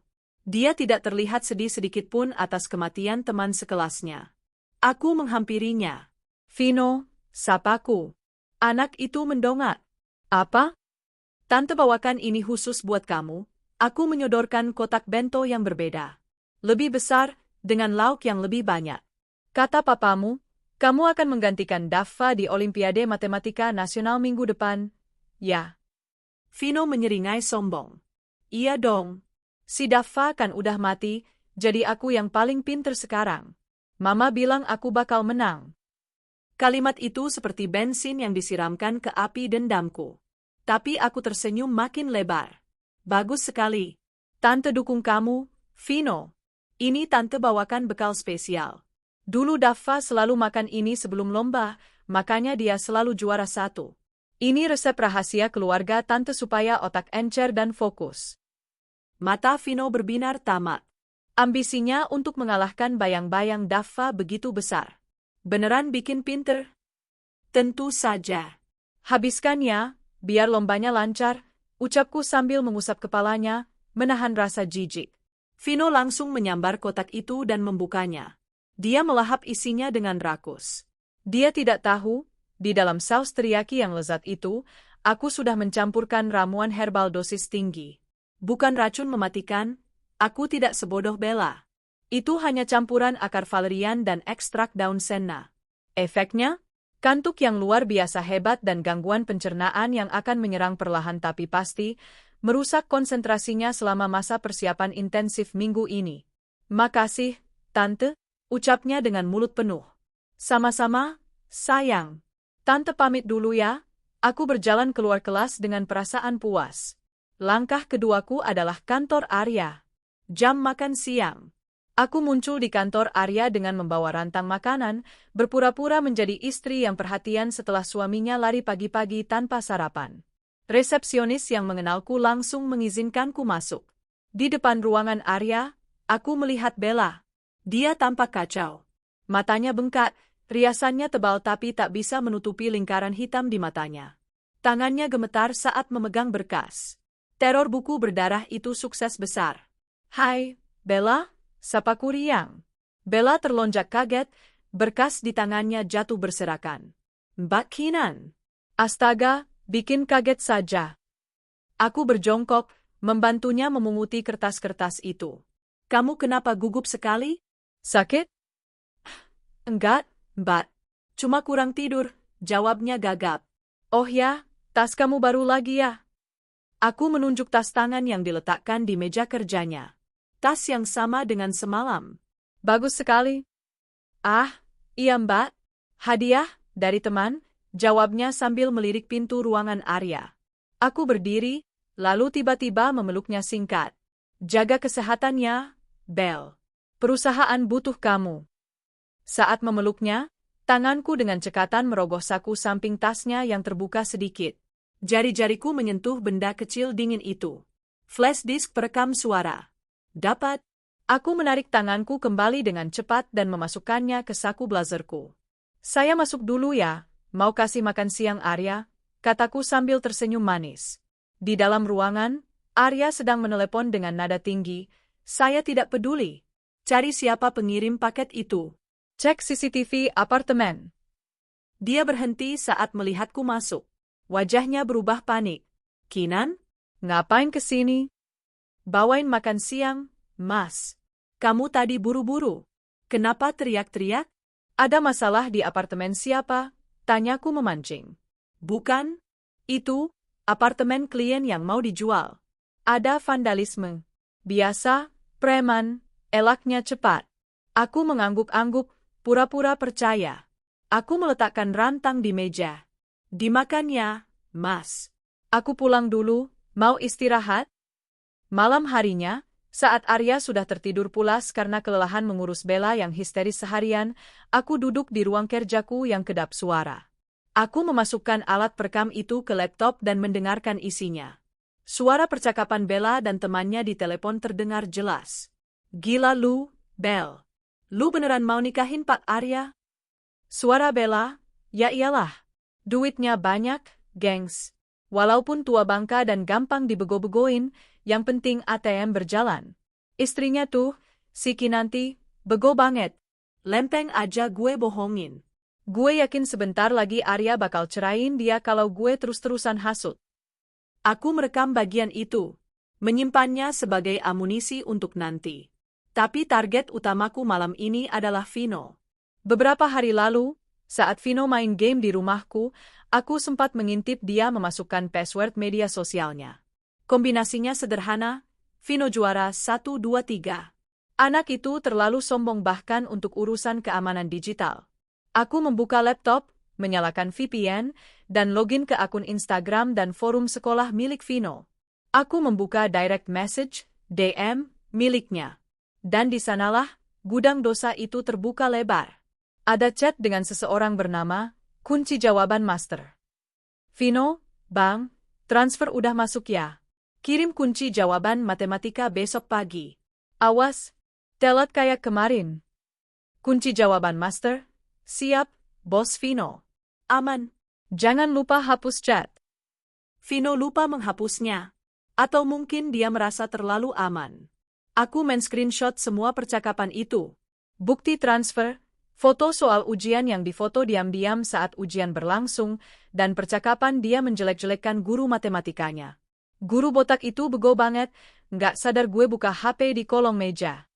Dia tidak terlihat sedih sedikitpun atas kematian teman sekelasnya. Aku menghampirinya. Vino, sapaku. Anak itu mendongak. Apa? Tante bawakan ini khusus buat kamu. Aku menyodorkan kotak bento yang berbeda. Lebih besar, dengan lauk yang lebih banyak. Kata papamu, kamu akan menggantikan Daffa di Olimpiade Matematika Nasional minggu depan. Ya. Vino menyeringai sombong. Iya dong. Si Daffa kan udah mati, jadi aku yang paling pinter sekarang. Mama bilang aku bakal menang. Kalimat itu seperti bensin yang disiramkan ke api dendamku. Tapi aku tersenyum makin lebar. Bagus sekali. Tante dukung kamu, Vino. Ini tante bawakan bekal spesial. Dulu Daffa selalu makan ini sebelum lomba, makanya dia selalu juara 1. Ini resep rahasia keluarga tante supaya otak encer dan fokus. Mata Vino berbinar tamak. Ambisinya untuk mengalahkan bayang-bayang Daffa begitu besar. Beneran bikin pinter? Tentu saja. Habiskan ya, biar lombanya lancar, ucapku sambil mengusap kepalanya, menahan rasa jijik. Vino langsung menyambar kotak itu dan membukanya. Dia melahap isinya dengan rakus. Dia tidak tahu, di dalam saus teriyaki yang lezat itu, aku sudah mencampurkan ramuan herbal dosis tinggi. Bukan racun mematikan, aku tidak sebodoh Bella. Itu hanya campuran akar valerian dan ekstrak daun senna. Efeknya? Kantuk yang luar biasa hebat dan gangguan pencernaan yang akan menyerang perlahan tapi pasti, merusak konsentrasinya selama masa persiapan intensif minggu ini. Makasih, Tante, ucapnya dengan mulut penuh. Sama-sama, sayang. Tante pamit dulu ya, aku berjalan keluar kelas dengan perasaan puas. Langkah keduaku adalah kantor Arya. Jam makan siang. Aku muncul di kantor Arya dengan membawa rantang makanan, berpura-pura menjadi istri yang perhatian setelah suaminya lari pagi-pagi tanpa sarapan. Resepsionis yang mengenalku langsung mengizinkanku masuk. Di depan ruangan Arya, aku melihat Bella. Dia tampak kacau. Matanya bengkak, riasannya tebal tapi tak bisa menutupi lingkaran hitam di matanya. Tangannya gemetar saat memegang berkas. Teror buku berdarah itu sukses besar. Hai, Bella? Sapaku riang. Bella terlonjak kaget, berkas di tangannya jatuh berserakan. Mbak Kinan. Astaga, bikin kaget saja. Aku berjongkok, membantunya memunguti kertas-kertas itu. Kamu kenapa gugup sekali? Sakit? Enggak, Mbak. Cuma kurang tidur, jawabnya gagap. Oh ya, tas kamu baru lagi ya? Aku menunjuk tas tangan yang diletakkan di meja kerjanya. Tas yang sama dengan semalam. Bagus sekali. Ah, iya Mbak. Hadiah, dari teman, jawabnya sambil melirik pintu ruangan Arya. Aku berdiri, lalu tiba-tiba memeluknya singkat. Jaga kesehatannya, Bel. Perusahaan butuh kamu. Saat memeluknya, tanganku dengan cekatan merogoh saku samping tasnya yang terbuka sedikit. Jari-jariku menyentuh benda kecil dingin itu. Flash disk perekam suara. Dapat. Aku menarik tanganku kembali dengan cepat dan memasukkannya ke saku blazerku. Saya masuk dulu ya, mau kasih makan siang Arya, kataku sambil tersenyum manis. Di dalam ruangan, Arya sedang menelepon dengan nada tinggi. Saya tidak peduli. Cari siapa pengirim paket itu. Cek CCTV apartemen. Dia berhenti saat melihatku masuk. Wajahnya berubah panik. Kinan? Ngapain kesini? Bawain makan siang, Mas. Kamu tadi buru-buru. Kenapa teriak-teriak? Ada masalah di apartemen siapa? Tanyaku memancing. Bukan. Itu, apartemen klien yang mau dijual. Ada vandalisme. Biasa, preman, elaknya cepat. Aku mengangguk-angguk, pura-pura percaya. Aku meletakkan rantang di meja. Dimakannya, Mas. Aku pulang dulu, mau istirahat? Malam harinya, saat Arya sudah tertidur pulas karena kelelahan mengurus Bella yang histeris seharian, aku duduk di ruang kerjaku yang kedap suara. Aku memasukkan alat perekam itu ke laptop dan mendengarkan isinya. Suara percakapan Bella dan temannya di telepon terdengar jelas. Gila lu, Bel. Lu beneran mau nikahin Pak Arya? Suara Bella, ya iyalah. Duitnya banyak, gengs. Walaupun tua bangka dan gampang dibego-begoin, yang penting ATM berjalan. Istrinya tuh, si Kinanti, bego banget. Lempeng aja gue bohongin. Gue yakin sebentar lagi Arya bakal cerain dia kalau gue terus-terusan hasut. Aku merekam bagian itu, menyimpannya sebagai amunisi untuk nanti. Tapi target utamaku malam ini adalah Vino. Beberapa hari lalu, saat Vino main game di rumahku, aku sempat mengintip dia memasukkan password media sosialnya. Kombinasinya sederhana, Vino juara 123. Anak itu terlalu sombong bahkan untuk urusan keamanan digital. Aku membuka laptop, menyalakan VPN, dan login ke akun Instagram dan forum sekolah milik Vino. Aku membuka direct message, DM, miliknya. Dan di sanalah, gudang dosa itu terbuka lebar. Ada chat dengan seseorang bernama, kunci jawaban master. Vino, Bang, transfer udah masuk ya. Kirim kunci jawaban matematika besok pagi. Awas, telat kayak kemarin. Kunci jawaban master, siap, Bos Vino. Aman. Jangan lupa hapus chat. Vino lupa menghapusnya. Atau mungkin dia merasa terlalu aman. Aku men-screenshot semua percakapan itu. Bukti transfer, foto soal ujian yang difoto diam-diam saat ujian berlangsung, dan percakapan dia menjelek-jelekkan guru matematikanya. Guru botak itu bego banget, nggak sadar gue buka HP di kolong meja.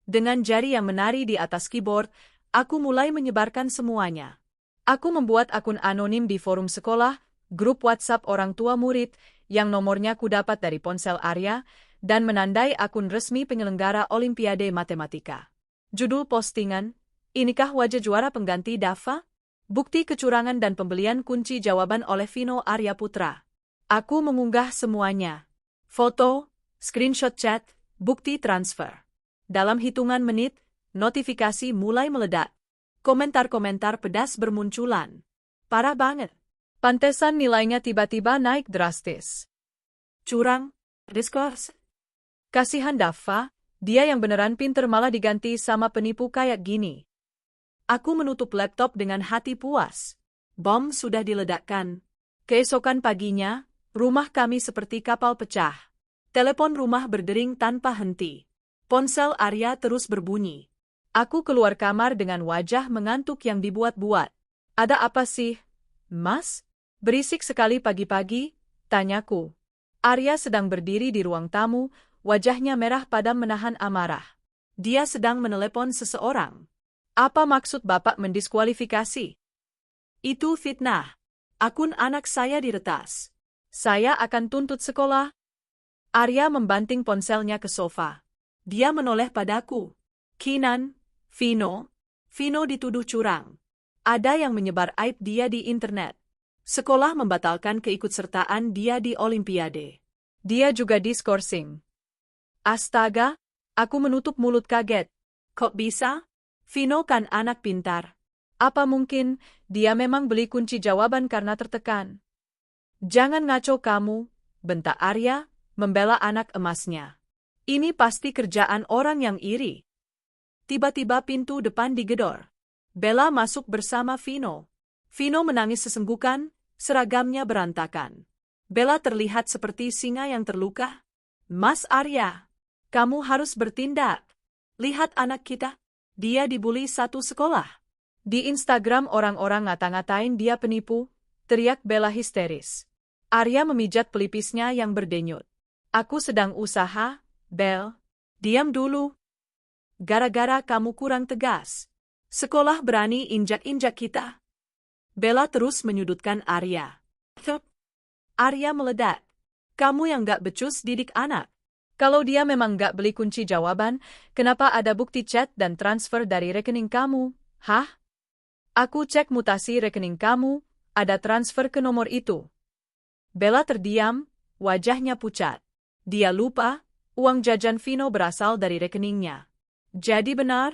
Dengan jari yang menari di atas keyboard, aku mulai menyebarkan semuanya. Aku membuat akun anonim di forum sekolah, grup WhatsApp orang tua murid, yang nomornya kudapat dari ponsel Arya, dan menandai akun resmi penyelenggara Olimpiade Matematika. Judul postingan, inikah wajah juara pengganti Dava? Bukti kecurangan dan pembelian kunci jawaban oleh Vino Arya Putra. Aku mengunggah semuanya. Foto, screenshot chat, bukti transfer. Dalam hitungan menit, notifikasi mulai meledak. Komentar-komentar pedas bermunculan. Parah banget. Pantesan nilainya tiba-tiba naik drastis. Curang, discourse. Kasihan Dava, dia yang beneran pinter malah diganti sama penipu kayak gini. Aku menutup laptop dengan hati puas. Bom sudah diledakkan. Keesokan paginya, rumah kami seperti kapal pecah. Telepon rumah berdering tanpa henti. Ponsel Arya terus berbunyi. Aku keluar kamar dengan wajah mengantuk yang dibuat-buat. Ada apa sih, Mas? Berisik sekali pagi-pagi, tanyaku. Arya sedang berdiri di ruang tamu, wajahnya merah padam menahan amarah. Dia sedang menelepon seseorang. Apa maksud Bapak mendiskualifikasi? Itu fitnah. Akun anak saya diretas. Saya akan tuntut sekolah. Arya membanting ponselnya ke sofa. Dia menoleh padaku. Kinan, Vino dituduh curang. Ada yang menyebar aib dia di internet. Sekolah membatalkan keikutsertaan dia di Olimpiade. Dia juga diskorsing. Astaga, aku menutup mulut kaget. Kok bisa? Vino kan anak pintar. Apa mungkin dia memang beli kunci jawaban karena tertekan? Jangan ngaco kamu, bentak Arya, membela anak emasnya. Ini pasti kerjaan orang yang iri. Tiba-tiba pintu depan digedor. Bella masuk bersama Vino. Vino menangis sesenggukan, seragamnya berantakan. Bella terlihat seperti singa yang terluka. Mas Arya, kamu harus bertindak. Lihat anak kita. Dia dibully satu sekolah. Di Instagram orang-orang ngata-ngatain dia penipu, teriak Bella histeris. Arya memijat pelipisnya yang berdenyut. Aku sedang usaha, Bel. Diam dulu. Gara-gara kamu kurang tegas. Sekolah berani injak-injak kita. Bella terus menyudutkan Arya. Arya meledak. Kamu yang gak becus didik anak. Kalau dia memang gak beli kunci jawaban, kenapa ada bukti chat dan transfer dari rekening kamu? Hah? Aku cek mutasi rekening kamu, ada transfer ke nomor itu. Bella terdiam, wajahnya pucat. Dia lupa, uang jajan Vino berasal dari rekeningnya. Jadi benar?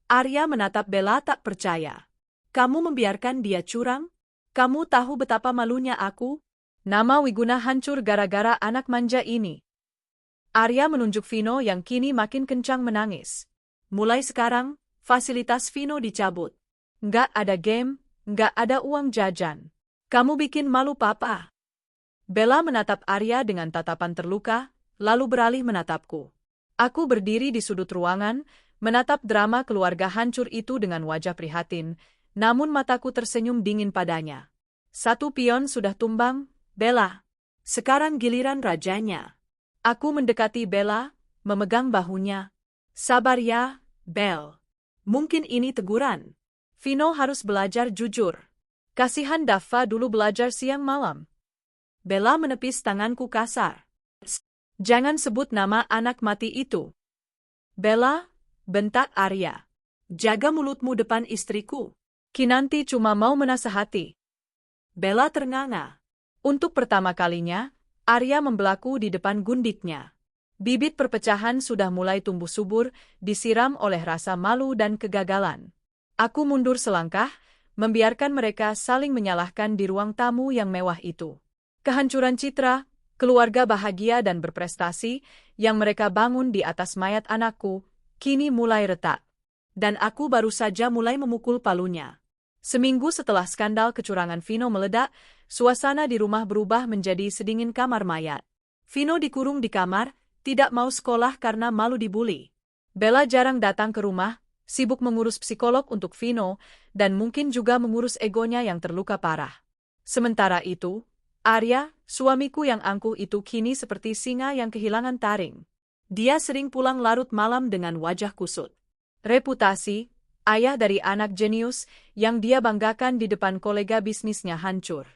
Arya menatap Bella tak percaya. Kamu membiarkan dia curang? Kamu tahu betapa malunya aku? Nama Wiguna hancur gara-gara anak manja ini. Arya menunjuk Vino yang kini makin kencang menangis. Mulai sekarang, fasilitas Vino dicabut. Nggak ada game, nggak ada uang jajan. Kamu bikin malu papa. Bella menatap Arya dengan tatapan terluka, lalu beralih menatapku. Aku berdiri di sudut ruangan, menatap drama keluarga hancur itu dengan wajah prihatin, namun mataku tersenyum dingin padanya. Satu pion sudah tumbang, Bella. Sekarang giliran rajanya. Aku mendekati Bella, memegang bahunya. Sabar ya, Bel. Mungkin ini teguran. Vino harus belajar jujur. Kasihan Dava dulu belajar siang malam. Bella menepis tanganku kasar. Jangan sebut nama anak mati itu. Bella, bentak Arya. Jaga mulutmu depan istriku. Kinanti cuma mau menasehati. Bella ternganga. Untuk pertama kalinya, Arya membelaku di depan gundiknya. Bibit perpecahan sudah mulai tumbuh subur, disiram oleh rasa malu dan kegagalan. Aku mundur selangkah, membiarkan mereka saling menyalahkan di ruang tamu yang mewah itu. Kehancuran citra, keluarga bahagia dan berprestasi, yang mereka bangun di atas mayat anakku, kini mulai retak. Dan aku baru saja mulai memukul palunya. Seminggu setelah skandal kecurangan Vino meledak, suasana di rumah berubah menjadi sedingin kamar mayat. Vino dikurung di kamar, tidak mau sekolah karena malu dibully. Bella jarang datang ke rumah, sibuk mengurus psikolog untuk Vino, dan mungkin juga mengurus egonya yang terluka parah. Sementara itu, Arya, suamiku yang angkuh itu kini seperti singa yang kehilangan taring. Dia sering pulang larut malam dengan wajah kusut. Reputasi, ayah dari anak jenius yang dia banggakan di depan kolega bisnisnya hancur.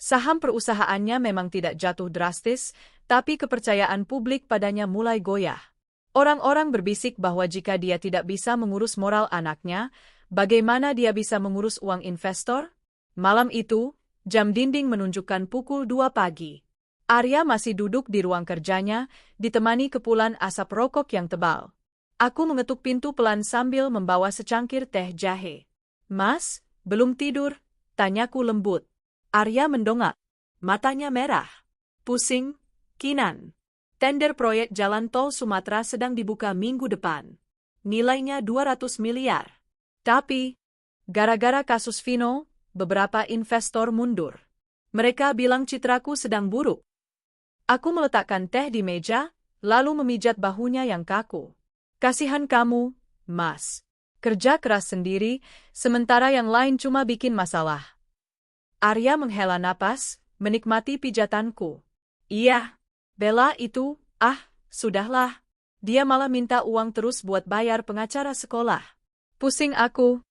Saham perusahaannya memang tidak jatuh drastis, tapi kepercayaan publik padanya mulai goyah. Orang-orang berbisik bahwa jika dia tidak bisa mengurus moral anaknya, bagaimana dia bisa mengurus uang investor? Malam itu, jam dinding menunjukkan pukul 2 pagi. Arya masih duduk di ruang kerjanya, ditemani kepulan asap rokok yang tebal. Aku mengetuk pintu pelan sambil membawa secangkir teh jahe. "Mas, belum tidur?" tanyaku lembut. Arya mendongak. Matanya merah. "Pusing, Kinan. Tender proyek jalan tol Sumatera sedang dibuka minggu depan. Nilainya 200 miliar. Tapi, gara-gara kasus Vino, beberapa investor mundur. Mereka bilang citraku sedang buruk." Aku meletakkan teh di meja, lalu memijat bahunya yang kaku. "Kasihan kamu, Mas. Kerja keras sendiri, sementara yang lain cuma bikin masalah." Arya menghela napas, menikmati pijatanku. "Iya, Bella itu, sudahlah. Dia malah minta uang terus buat bayar pengacara sekolah. Pusing aku."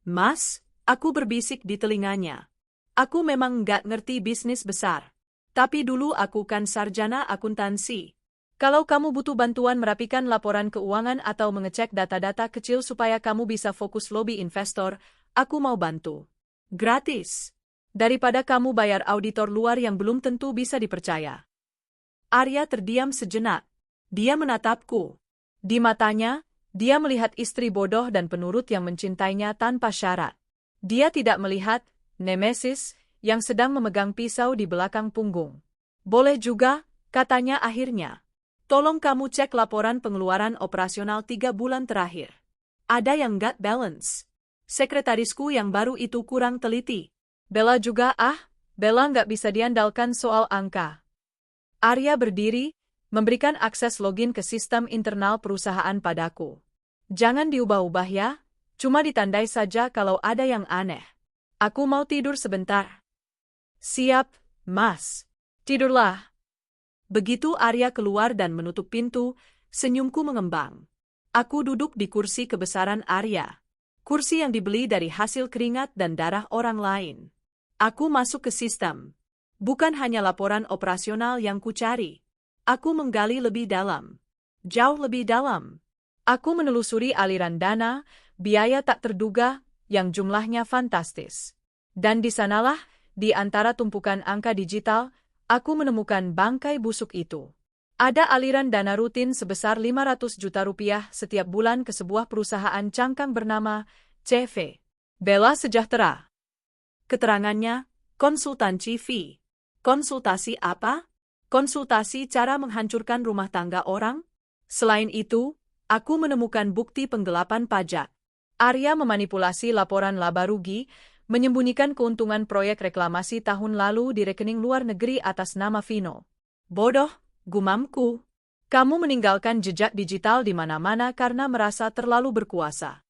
"Mas," aku berbisik di telinganya. "Aku memang nggak ngerti bisnis besar. Tapi dulu aku kan sarjana akuntansi. Kalau kamu butuh bantuan merapikan laporan keuangan atau mengecek data-data kecil supaya kamu bisa fokus lobi investor, aku mau bantu. Gratis. Daripada kamu bayar auditor luar yang belum tentu bisa dipercaya." Arya terdiam sejenak. Dia menatapku. Di matanya, dia melihat istri bodoh dan penurut yang mencintainya tanpa syarat. Dia tidak melihat Nemesis yang sedang memegang pisau di belakang punggung. "Boleh juga," katanya akhirnya. "Tolong kamu cek laporan pengeluaran operasional 3 bulan terakhir. Ada yang nggak balance. Sekretarisku yang baru itu kurang teliti. Bella juga Bella nggak bisa diandalkan soal angka." Arya berdiri, memberikan akses login ke sistem internal perusahaan padaku. "Jangan diubah-ubah ya, cuma ditandai saja kalau ada yang aneh. Aku mau tidur sebentar." "Siap, Mas. Tidurlah." Begitu Arya keluar dan menutup pintu, senyumku mengembang. Aku duduk di kursi kebesaran Arya. Kursi yang dibeli dari hasil keringat dan darah orang lain. Aku masuk ke sistem. Bukan hanya laporan operasional yang kucari. Aku menggali lebih dalam. Jauh lebih dalam. Aku menelusuri aliran dana, biaya tak terduga, yang jumlahnya fantastis. Dan di sanalah, di antara tumpukan angka digital, aku menemukan bangkai busuk itu. Ada aliran dana rutin sebesar 500 juta rupiah setiap bulan ke sebuah perusahaan cangkang bernama CV. Bella Sejahtera. Keterangannya, konsultansi fee. Konsultasi apa? Konsultasi cara menghancurkan rumah tangga orang? Selain itu, aku menemukan bukti penggelapan pajak. Arya memanipulasi laporan laba rugi, menyembunyikan keuntungan proyek reklamasi tahun lalu di rekening luar negeri atas nama Vino. Bodoh, gumamku. Kamu meninggalkan jejak digital di mana-mana karena merasa terlalu berkuasa.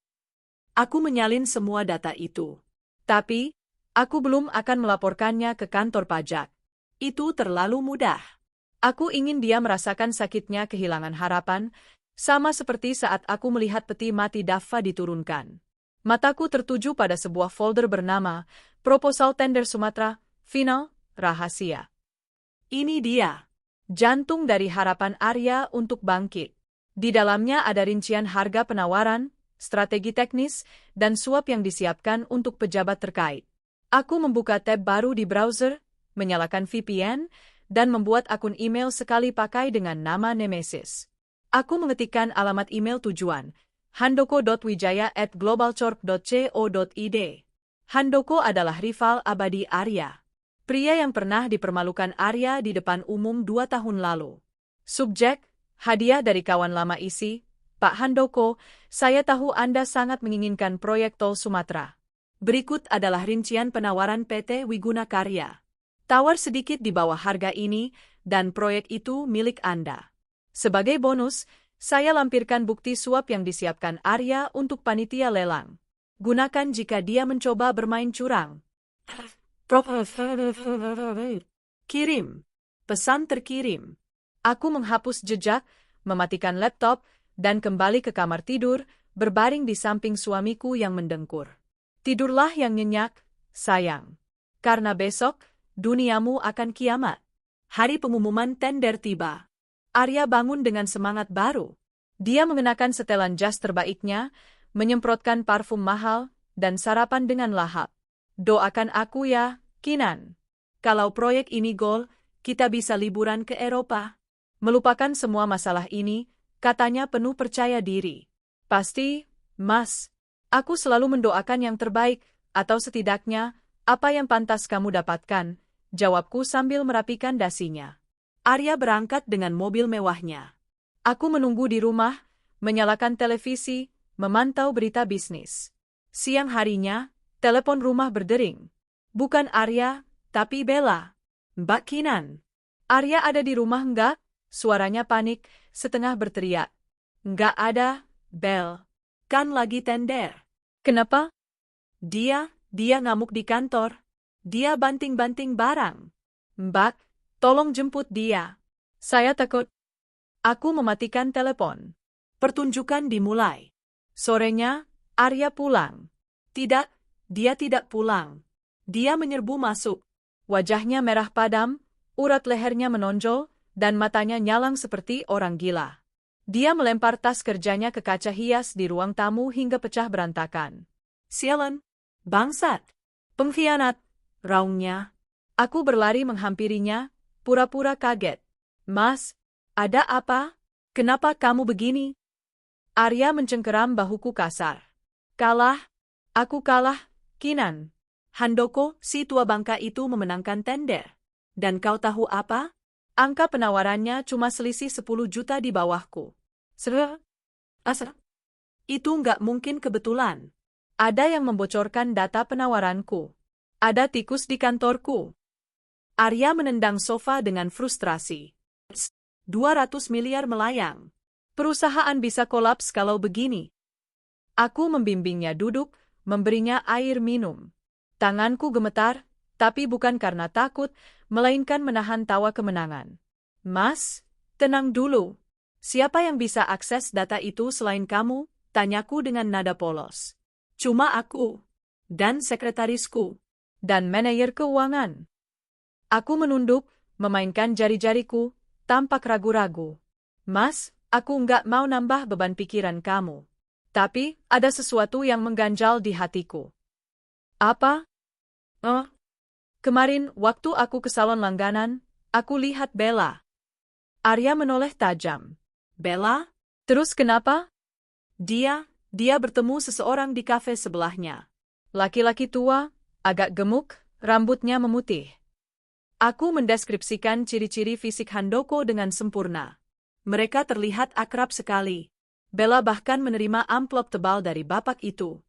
Aku menyalin semua data itu. Tapi, aku belum akan melaporkannya ke kantor pajak. Itu terlalu mudah. Aku ingin dia merasakan sakitnya kehilangan harapan, sama seperti saat aku melihat peti mati Daffa diturunkan. Mataku tertuju pada sebuah folder bernama Proposal Tender Sumatera, Final, Rahasia. Ini dia. Jantung dari harapan Arya untuk bangkit. Di dalamnya ada rincian harga penawaran, strategi teknis, dan suap yang disiapkan untuk pejabat terkait. Aku membuka tab baru di browser, menyalakan VPN, dan membuat akun email sekali pakai dengan nama Nemesis. Aku mengetikkan alamat email tujuan, handoko.wijaya@globalcorp.co.id. Handoko adalah rival abadi Arya. Pria yang pernah dipermalukan Arya di depan umum 2 tahun lalu. Subjek, hadiah dari kawan lama isi, Pak Handoko, saya tahu Anda sangat menginginkan proyek tol Sumatera. Berikut adalah rincian penawaran PT Wiguna Karya. Tawar sedikit di bawah harga ini, dan proyek itu milik Anda. Sebagai bonus, saya lampirkan bukti suap yang disiapkan Arya untuk panitia lelang. Gunakan jika dia mencoba bermain curang. Kirim. Pesan terkirim. Aku menghapus jejak, mematikan laptop, dan kembali ke kamar tidur, berbaring di samping suamiku yang mendengkur. Tidurlah yang nyenyak, sayang. Karena besok, Duniamu akan kiamat. Hari pengumuman tender tiba. Arya bangun dengan semangat baru. Dia mengenakan setelan jas terbaiknya, menyemprotkan parfum mahal, dan sarapan dengan lahap. Doakan aku ya, Kinan. Kalau proyek ini gol, kita bisa liburan ke Eropa. Melupakan semua masalah ini, katanya penuh percaya diri. Pasti, Mas. Aku selalu mendoakan yang terbaik, atau setidaknya, apa yang pantas kamu dapatkan, jawabku sambil merapikan dasinya. Arya berangkat dengan mobil mewahnya. Aku menunggu di rumah, menyalakan televisi, memantau berita bisnis. Siang harinya, telepon rumah berdering. Bukan Arya, tapi Bella. Mbak Kinan. Arya ada di rumah enggak? Suaranya panik, setengah berteriak. Enggak ada, Bel. Kan lagi tender. Kenapa? Dia ngamuk di kantor. Dia banting-banting barang. Mbak, tolong jemput dia. Saya takut. Aku mematikan telepon. Pertunjukan dimulai. Sorenya, Arya pulang. Tidak, dia tidak pulang. Dia menyerbu masuk. Wajahnya merah padam, urat lehernya menonjol, dan matanya nyalang seperti orang gila. Dia melempar tas kerjanya ke kaca hias di ruang tamu hingga pecah berantakan. Sialan, bangsat, pengkhianat, raungnya. Aku berlari menghampirinya, pura-pura kaget. Mas, ada apa? Kenapa kamu begini? Arya mencengkeram bahuku kasar. Kalah, aku kalah, Kinan. Handoko, si tua bangka itu memenangkan tender. Dan kau tahu apa? Angka penawarannya cuma selisih 10 juta di bawahku. Asal. Itu nggak mungkin kebetulan. Ada yang membocorkan data penawaranku. Ada tikus di kantorku. Arya menendang sofa dengan frustrasi. 200 miliar melayang. Perusahaan bisa kolaps kalau begini. Aku membimbingnya duduk, memberinya air minum. Tanganku gemetar, tapi bukan karena takut, melainkan menahan tawa kemenangan. Mas, tenang dulu. Siapa yang bisa akses data itu selain kamu? Tanyaku dengan nada polos. Cuma aku. Dan sekretarisku. Dan manajer keuangan. Aku menunduk, memainkan jari-jariku, tampak ragu-ragu. Mas, aku nggak mau nambah beban pikiran kamu. Tapi, ada sesuatu yang mengganjal di hatiku. Apa? Kemarin, waktu aku ke salon langganan, aku lihat Bella. Arya menoleh tajam. Bella? Terus kenapa? Dia bertemu seseorang di kafe sebelahnya. Laki-laki tua, agak gemuk, rambutnya memutih. Aku mendeskripsikan ciri-ciri fisik Handoko dengan sempurna. Mereka terlihat akrab sekali. Bella bahkan menerima amplop tebal dari bapak itu.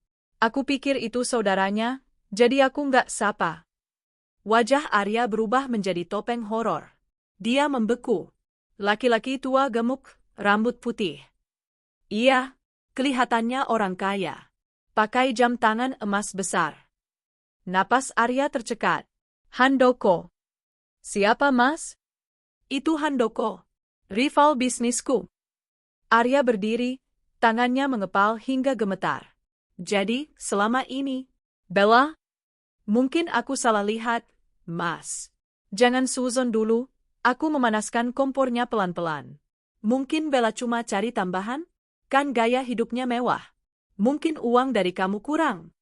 Aku pikir itu saudaranya, jadi aku nggak sapa. Wajah Arya berubah menjadi topeng horor. Dia membeku. Laki-laki tua gemuk, rambut putih. Iya, kelihatannya orang kaya. Pakai jam tangan emas besar. Napas Arya tercekat. Handoko. Siapa, Mas? Itu Handoko. Rival bisnisku. Arya berdiri, tangannya mengepal hingga gemetar. Jadi, selama ini, Bella? Mungkin aku salah lihat, Mas. Jangan suzon dulu, aku memanaskan kompornya pelan-pelan. Mungkin Bella cuma cari tambahan? Kan gaya hidupnya mewah. Mungkin uang dari kamu kurang.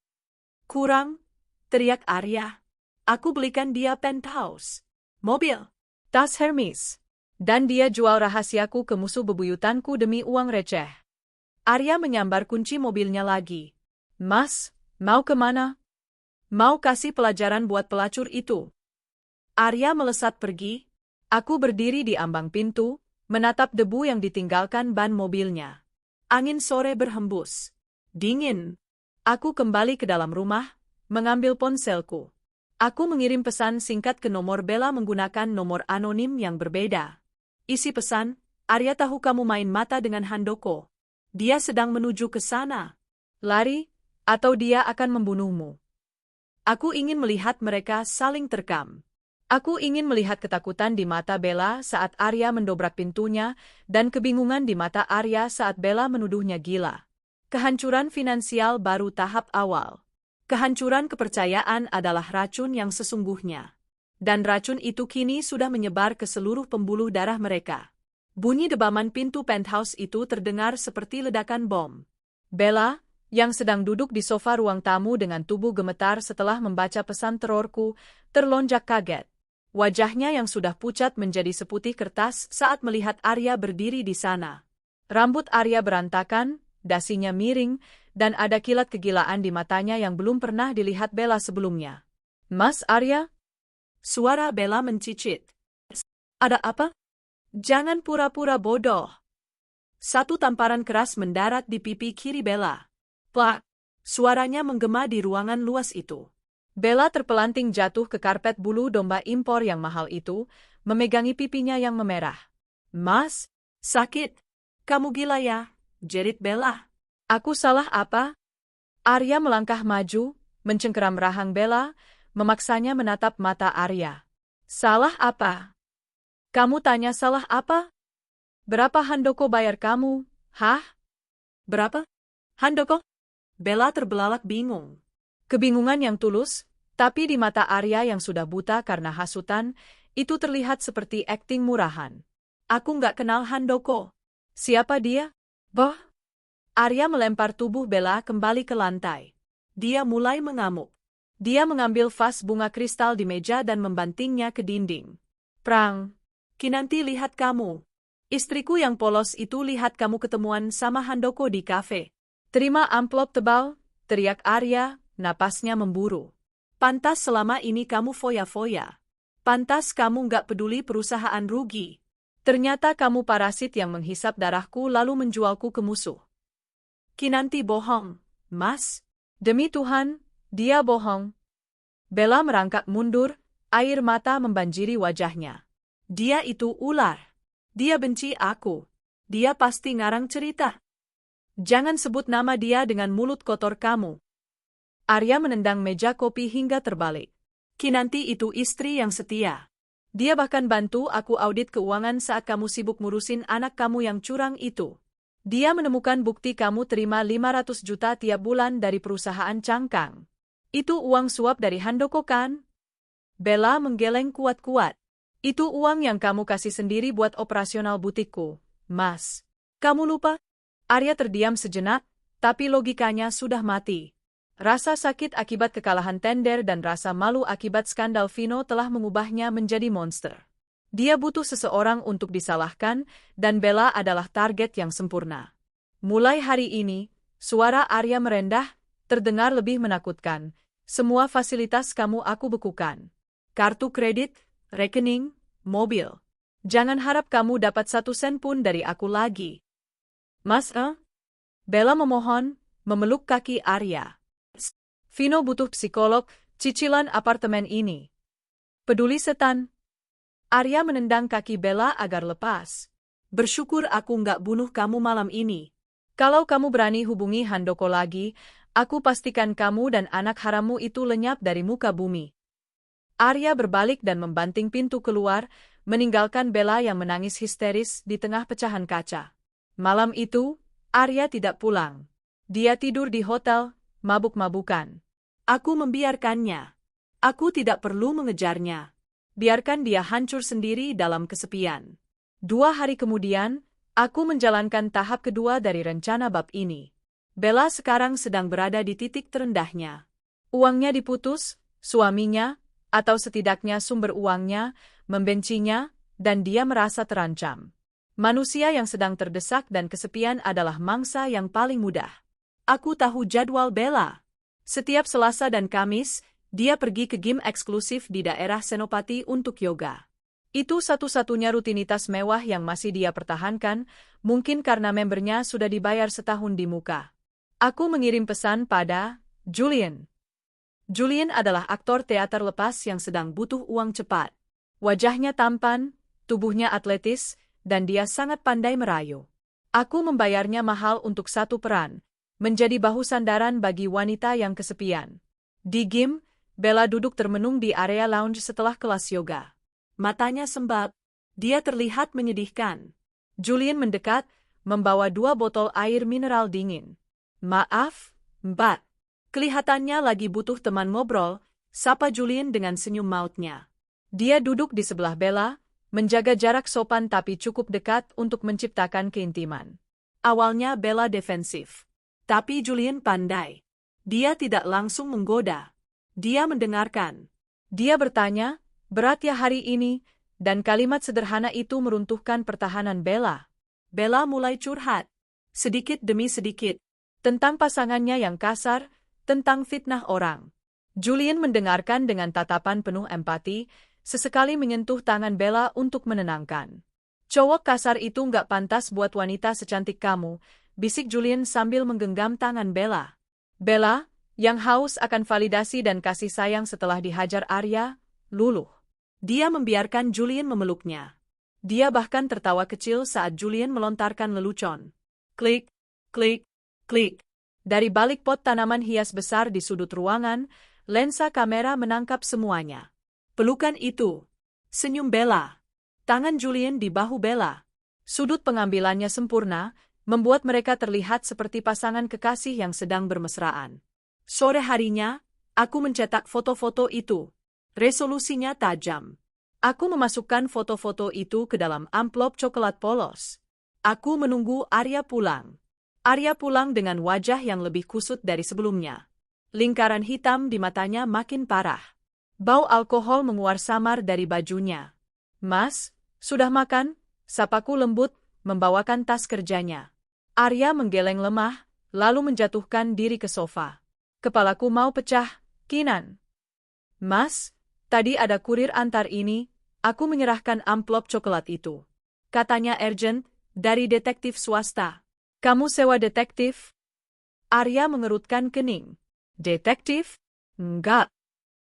Kurang? Teriak Arya. Aku belikan dia penthouse, mobil, tas Hermes. Dan dia jual rahasiaku ke musuh bebuyutanku demi uang receh. Arya menyambar kunci mobilnya lagi. Mas, mau kemana? Mau kasih pelajaran buat pelacur itu. Arya melesat pergi. Aku berdiri di ambang pintu, menatap debu yang ditinggalkan ban mobilnya. Angin sore berhembus. Dingin. Aku kembali ke dalam rumah, mengambil ponselku. Aku mengirim pesan singkat ke nomor Bella menggunakan nomor anonim yang berbeda. Isi pesan, Arya tahu kamu main mata dengan Handoko. Dia sedang menuju ke sana. Lari, atau dia akan membunuhmu. Aku ingin melihat mereka saling terkam. Aku ingin melihat ketakutan di mata Bella saat Arya mendobrak pintunya dan kebingungan di mata Arya saat Bella menuduhnya gila. Kehancuran finansial baru tahap awal. Kehancuran kepercayaan adalah racun yang sesungguhnya. Dan racun itu kini sudah menyebar ke seluruh pembuluh darah mereka. Bunyi debaman pintu penthouse itu terdengar seperti ledakan bom. Bella, yang sedang duduk di sofa ruang tamu dengan tubuh gemetar setelah membaca pesan terorku, terlonjak kaget. Wajahnya yang sudah pucat menjadi seputih kertas saat melihat Arya berdiri di sana. Rambut Arya berantakan, dasinya miring, dan ada kilat kegilaan di matanya yang belum pernah dilihat Bella sebelumnya. "Mas Arya?" Suara Bella mencicit. "Ada apa?" "Jangan pura-pura bodoh." Satu tamparan keras mendarat di pipi kiri Bella. Plak! Suaranya menggema di ruangan luas itu. Bella terpelanting jatuh ke karpet bulu domba impor yang mahal itu, memegangi pipinya yang memerah. "Mas, sakit. Kamu gila ya?" jerit Bella. "Aku salah apa?" Arya melangkah maju, mencengkeram rahang Bella, memaksanya menatap mata Arya. "Salah apa? Kamu tanya salah apa? Berapa Handoko bayar kamu, hah?" "Berapa? Handoko?" Bella terbelalak bingung. Kebingungan yang tulus, tapi di mata Arya yang sudah buta karena hasutan, itu terlihat seperti akting murahan. "Aku nggak kenal Handoko." "Siapa dia?" "Boh!" Arya melempar tubuh Bella kembali ke lantai. Dia mulai mengamuk. Dia mengambil vas bunga kristal di meja dan membantingnya ke dinding. "Prang! Kinanti lihat kamu. Istriku yang polos itu lihat kamu ketemuan sama Handoko di kafe." "Terima amplop tebal," teriak Arya, napasnya memburu. "Pantas selama ini kamu foya-foya. Pantas kamu nggak peduli perusahaan rugi. Ternyata kamu parasit yang menghisap darahku lalu menjualku ke musuh." "Kinanti bohong, Mas." "Demi Tuhan, dia bohong." Bella merangkak mundur, air mata membanjiri wajahnya. "Dia itu ular. Dia benci aku. Dia pasti ngarang cerita. Jangan sebut nama dia dengan mulut kotor kamu." Arya menendang meja kopi hingga terbalik. "Kinanti itu istri yang setia. Dia bahkan bantu aku audit keuangan saat kamu sibuk ngurusin anak kamu yang curang itu. Dia menemukan bukti kamu terima 500 juta tiap bulan dari perusahaan cangkang. Itu uang suap dari Handoko kan?" Bella menggeleng kuat-kuat. "Itu uang yang kamu kasih sendiri buat operasional butikku, Mas. Kamu lupa?" Arya terdiam sejenak, tapi logikanya sudah mati. Rasa sakit akibat kekalahan tender dan rasa malu akibat skandal Vino telah mengubahnya menjadi monster. Dia butuh seseorang untuk disalahkan, dan Bella adalah target yang sempurna. Mulai hari ini, suara Arya merendah, terdengar lebih menakutkan. "Semua fasilitas kamu aku bekukan. Kartu kredit, rekening, mobil. Jangan harap kamu dapat 1 sen pun dari aku lagi." "Mas, Bella memohon, memeluk kaki Arya. "Vino butuh psikolog, cicilan apartemen ini." "Peduli setan." Arya menendang kaki Bella agar lepas. "Bersyukur aku nggak bunuh kamu malam ini. Kalau kamu berani hubungi Handoko lagi, aku pastikan kamu dan anak harammu itu lenyap dari muka bumi." Arya berbalik dan membanting pintu keluar, meninggalkan Bella yang menangis histeris di tengah pecahan kaca. Malam itu, Arya tidak pulang. Dia tidur di hotel, mabuk-mabukan. "Aku membiarkannya. Aku tidak perlu mengejarnya. Biarkan dia hancur sendiri dalam kesepian." 2 hari kemudian, aku menjalankan tahap kedua dari rencana bab ini. Bella sekarang sedang berada di titik terendahnya. Uangnya diputus, suaminya, atau setidaknya sumber uangnya, membencinya, dan dia merasa terancam. Manusia yang sedang terdesak dan kesepian adalah mangsa yang paling mudah. Aku tahu jadwal Bella. Setiap Selasa dan Kamis, dia pergi ke gym eksklusif di daerah Senopati untuk yoga. Itu satu-satunya rutinitas mewah yang masih dia pertahankan, mungkin karena membernya sudah dibayar setahun di muka. Aku mengirim pesan pada Julian. Julian adalah aktor teater lepas yang sedang butuh uang cepat. Wajahnya tampan, tubuhnya atletis, dan dia sangat pandai merayu. Aku membayarnya mahal untuk 1 peran, menjadi bahu sandaran bagi wanita yang kesepian. Di gym, Bella duduk termenung di area lounge setelah kelas yoga. Matanya sembab. Dia terlihat menyedihkan. Julian mendekat, membawa 2 botol air mineral dingin. "Maaf, Mbak. Kelihatannya lagi butuh teman ngobrol," sapa Julian dengan senyum mautnya. Dia duduk di sebelah Bella, menjaga jarak sopan tapi cukup dekat untuk menciptakan keintiman. Awalnya Bella defensif. Tapi Julian pandai. Dia tidak langsung menggoda. Dia mendengarkan. Dia bertanya, berat ya hari ini, dan kalimat sederhana itu meruntuhkan pertahanan Bella. Bella mulai curhat, sedikit demi sedikit, tentang pasangannya yang kasar, tentang fitnah orang. Julian mendengarkan dengan tatapan penuh empati, sesekali menyentuh tangan Bella untuk menenangkan. Cowok kasar itu nggak pantas buat wanita secantik kamu, bisik Julian sambil menggenggam tangan Bella. Bella, yang haus akan validasi dan kasih sayang setelah dihajar Arya, luluh. Dia membiarkan Julian memeluknya. Dia bahkan tertawa kecil saat Julian melontarkan lelucon. Klik, klik, klik. Dari balik pot tanaman hias besar di sudut ruangan, lensa kamera menangkap semuanya. Pelukan itu. Senyum Bella. Tangan Julian di bahu Bella. Sudut pengambilannya sempurna, membuat mereka terlihat seperti pasangan kekasih yang sedang bermesraan. Sore harinya, aku mencetak foto-foto itu. Resolusinya tajam. Aku memasukkan foto-foto itu ke dalam amplop coklat polos. Aku menunggu Arya pulang. Arya pulang dengan wajah yang lebih kusut dari sebelumnya. Lingkaran hitam di matanya makin parah. Bau alkohol menguar samar dari bajunya. Mas, sudah makan? Sapaku lembut, membawakan tas kerjanya. Arya menggeleng lemah, lalu menjatuhkan diri ke sofa. Kepalaku mau pecah, Kinan. Mas, tadi ada kurir antar ini, aku menyerahkan amplop coklat itu. Katanya urgent, dari detektif swasta. Kamu sewa detektif? Arya mengerutkan kening. Detektif? Enggak.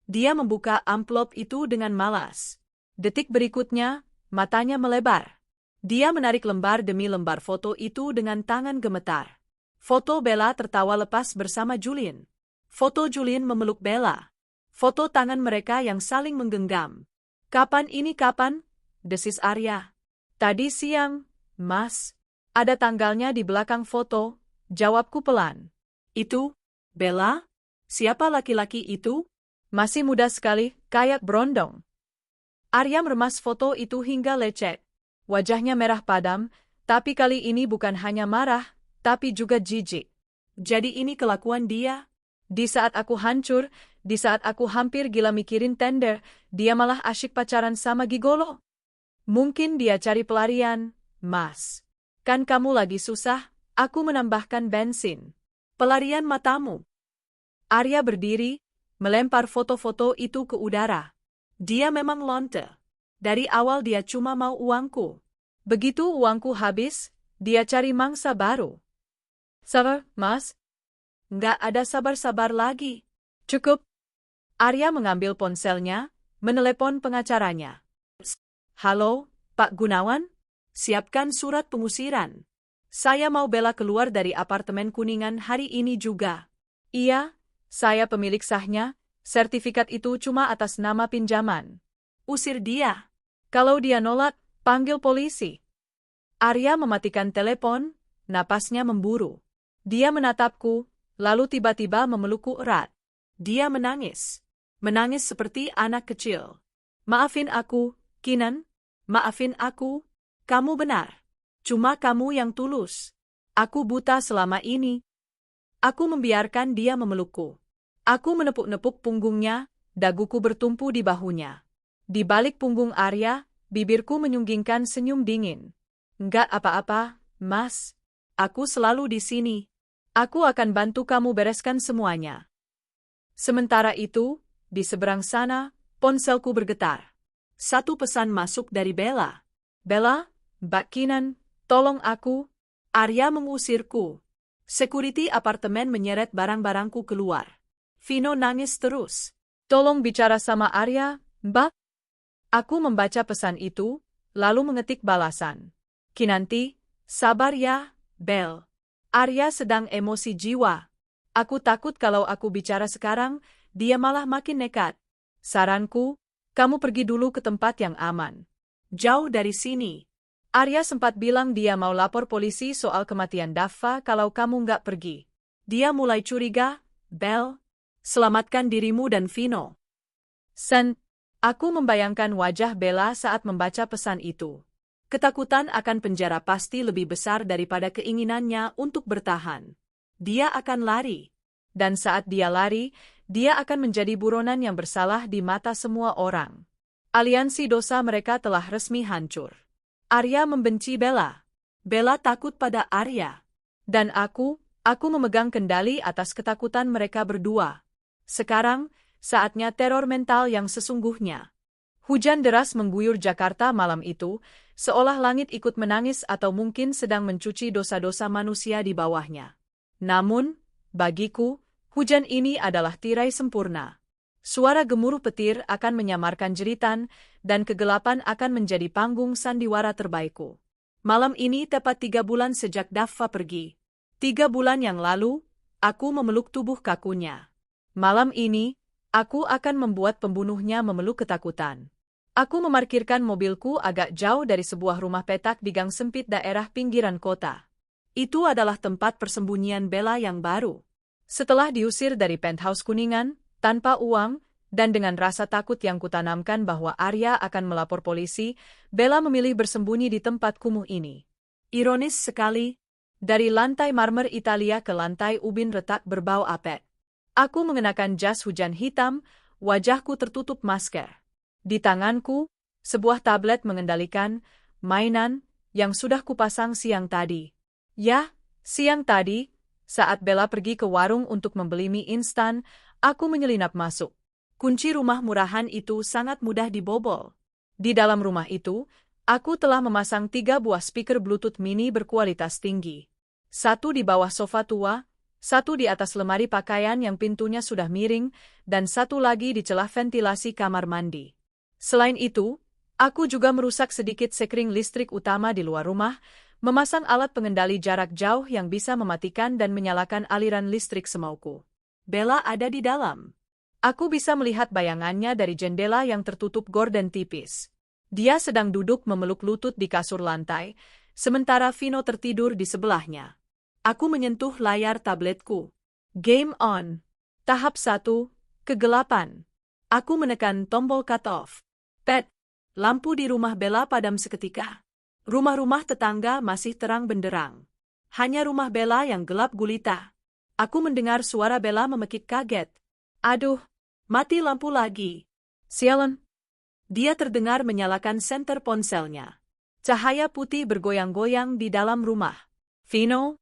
Dia membuka amplop itu dengan malas. Detik berikutnya, matanya melebar. Dia menarik lembar demi lembar foto itu dengan tangan gemetar. Foto Bella tertawa lepas bersama Julian. Foto Julian memeluk Bella. Foto tangan mereka yang saling menggenggam. Kapan ini kapan? Desis Arya. Tadi siang, Mas. Ada tanggalnya di belakang foto, jawabku pelan. Itu, Bella? Siapa laki-laki itu? Masih muda sekali, kayak berondong. Arya meremas foto itu hingga lecet. Wajahnya merah padam, tapi kali ini bukan hanya marah, tapi juga jijik. Jadi ini kelakuan dia? Di saat aku hancur, di saat aku hampir gila mikirin tender, dia malah asyik pacaran sama gigolo. Mungkin dia cari pelarian, Mas. Kan kamu lagi susah, aku menambahkan bensin. Pelarian matamu. Arya berdiri, melempar foto-foto itu ke udara. Dia memang lonte. Dari awal dia cuma mau uangku. Begitu uangku habis, dia cari mangsa baru. Sabar, Mas. Nggak ada sabar-sabar lagi. Cukup. Arya mengambil ponselnya, menelepon pengacaranya. Halo, Pak Gunawan? Siapkan surat pengusiran. Saya mau Bella keluar dari apartemen Kuningan hari ini juga. Iya, saya pemilik sahnya. Sertifikat itu cuma atas nama pinjaman. Usir dia. Kalau dia nolak, panggil polisi. Arya mematikan telepon, napasnya memburu. Dia menatapku, lalu tiba-tiba memelukku erat. Dia menangis. Menangis seperti anak kecil. Maafin aku, Kinan. Maafin aku. Kamu benar. Cuma kamu yang tulus. Aku buta selama ini. Aku membiarkan dia memelukku. Aku menepuk-nepuk punggungnya, daguku bertumpu di bahunya. Di balik punggung Arya, bibirku menyunggingkan senyum dingin. Enggak apa-apa, Mas. Aku selalu di sini. Aku akan bantu kamu bereskan semuanya. Sementara itu, di seberang sana, ponselku bergetar. Satu pesan masuk dari Bella. Bella, Mbak Kinan, tolong aku. Arya mengusirku. Security apartemen menyeret barang-barangku keluar. Vino nangis terus. Tolong bicara sama Arya, Mbak. Aku membaca pesan itu, lalu mengetik balasan. Kinanti, sabar ya, Bel. Arya sedang emosi jiwa. Aku takut kalau aku bicara sekarang, dia malah makin nekat. Saranku, kamu pergi dulu ke tempat yang aman. Jauh dari sini. Arya sempat bilang dia mau lapor polisi soal kematian Daffa kalau kamu nggak pergi. Dia mulai curiga, Bel. Selamatkan dirimu dan Vino. Aku membayangkan wajah Bella saat membaca pesan itu. Ketakutan akan penjara pasti lebih besar daripada keinginannya untuk bertahan. Dia akan lari. Dan saat dia lari, dia akan menjadi buronan yang bersalah di mata semua orang. Aliansi dosa mereka telah resmi hancur. Arya membenci Bella. Bella takut pada Arya. Dan aku memegang kendali atas ketakutan mereka berdua. Sekarang, saatnya teror mental yang sesungguhnya. Hujan deras mengguyur Jakarta malam itu, seolah langit ikut menangis atau mungkin sedang mencuci dosa-dosa manusia di bawahnya. Namun, bagiku, hujan ini adalah tirai sempurna. Suara gemuruh petir akan menyamarkan jeritan, dan kegelapan akan menjadi panggung sandiwara terbaikku. Malam ini tepat 3 bulan sejak Daffa pergi. 3 bulan yang lalu, aku memeluk tubuh kakunya. Malam ini, aku akan membuat pembunuhnya memeluk ketakutan. Aku memarkirkan mobilku agak jauh dari sebuah rumah petak di gang sempit daerah pinggiran kota. Itu adalah tempat persembunyian Bella yang baru. Setelah diusir dari penthouse Kuningan, tanpa uang, dan dengan rasa takut yang kutanamkan bahwa Arya akan melapor polisi, Bella memilih bersembunyi di tempat kumuh ini. Ironis sekali, dari lantai marmer Italia ke lantai ubin retak berbau apek. Aku mengenakan jas hujan hitam, wajahku tertutup masker. Di tanganku, sebuah tablet mengendalikan mainan yang sudah kupasang siang tadi. Ya, siang tadi, saat Bella pergi ke warung untuk membeli mie instan, aku menyelinap masuk. Kunci rumah murahan itu sangat mudah dibobol. Di dalam rumah itu, aku telah memasang 3 buah speaker Bluetooth mini berkualitas tinggi. 1 di bawah sofa tua, 1 di atas lemari pakaian yang pintunya sudah miring, dan 1 lagi di celah ventilasi kamar mandi. Selain itu, aku juga merusak sedikit sekring listrik utama di luar rumah, memasang alat pengendali jarak jauh yang bisa mematikan dan menyalakan aliran listrik semauku. Bella ada di dalam. Aku bisa melihat bayangannya dari jendela yang tertutup gorden tipis. Dia sedang duduk memeluk lutut di kasur lantai, sementara Vino tertidur di sebelahnya. Aku menyentuh layar tabletku. Game on. Tahap 1, kegelapan. Aku menekan tombol cut off. Pet, lampu di rumah Bella padam seketika. Rumah-rumah tetangga masih terang benderang. Hanya rumah Bella yang gelap gulita. Aku mendengar suara Bella memekik kaget. Aduh, mati lampu lagi. Sialan. Dia terdengar menyalakan senter ponselnya. Cahaya putih bergoyang-goyang di dalam rumah. Vino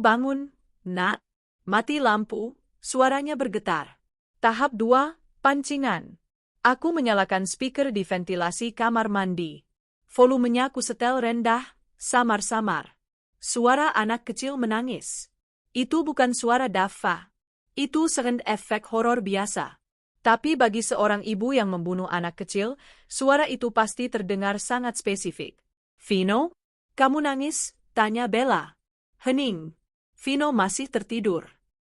bangun, nak. Mati lampu, suaranya bergetar. Tahap 2, pancingan. Aku menyalakan speaker di ventilasi kamar mandi. Volumenya kusetel rendah, samar-samar. Suara anak kecil menangis. Itu bukan suara Daffa. Itu sound efek horor biasa. Tapi bagi seorang ibu yang membunuh anak kecil, suara itu pasti terdengar sangat spesifik. Vino, kamu nangis? Tanya Bella. Hening. Vino masih tertidur.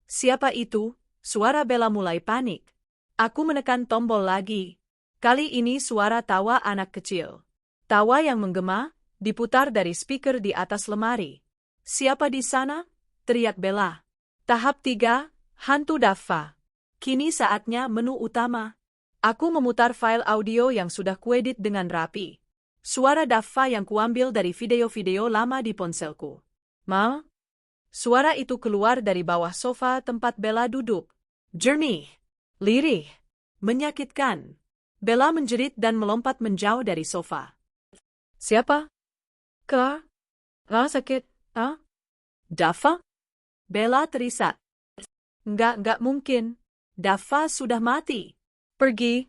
Siapa itu? Suara Bella mulai panik. Aku menekan tombol lagi. Kali ini suara tawa anak kecil. Tawa yang menggema, diputar dari speaker di atas lemari. Siapa di sana? Teriak Bella. Tahap 3, hantu Daffa. Kini saatnya menu utama. Aku memutar file audio yang sudah kuedit dengan rapi. Suara Daffa yang kuambil dari video-video lama di ponselku. Ma? Suara itu keluar dari bawah sofa tempat Bella duduk. Jernih. Lirih. Menyakitkan. Bella menjerit dan melompat menjauh dari sofa. Siapa? Sakit, ah? Daffa? Bella terisak. Enggak mungkin. Daffa sudah mati. Pergi.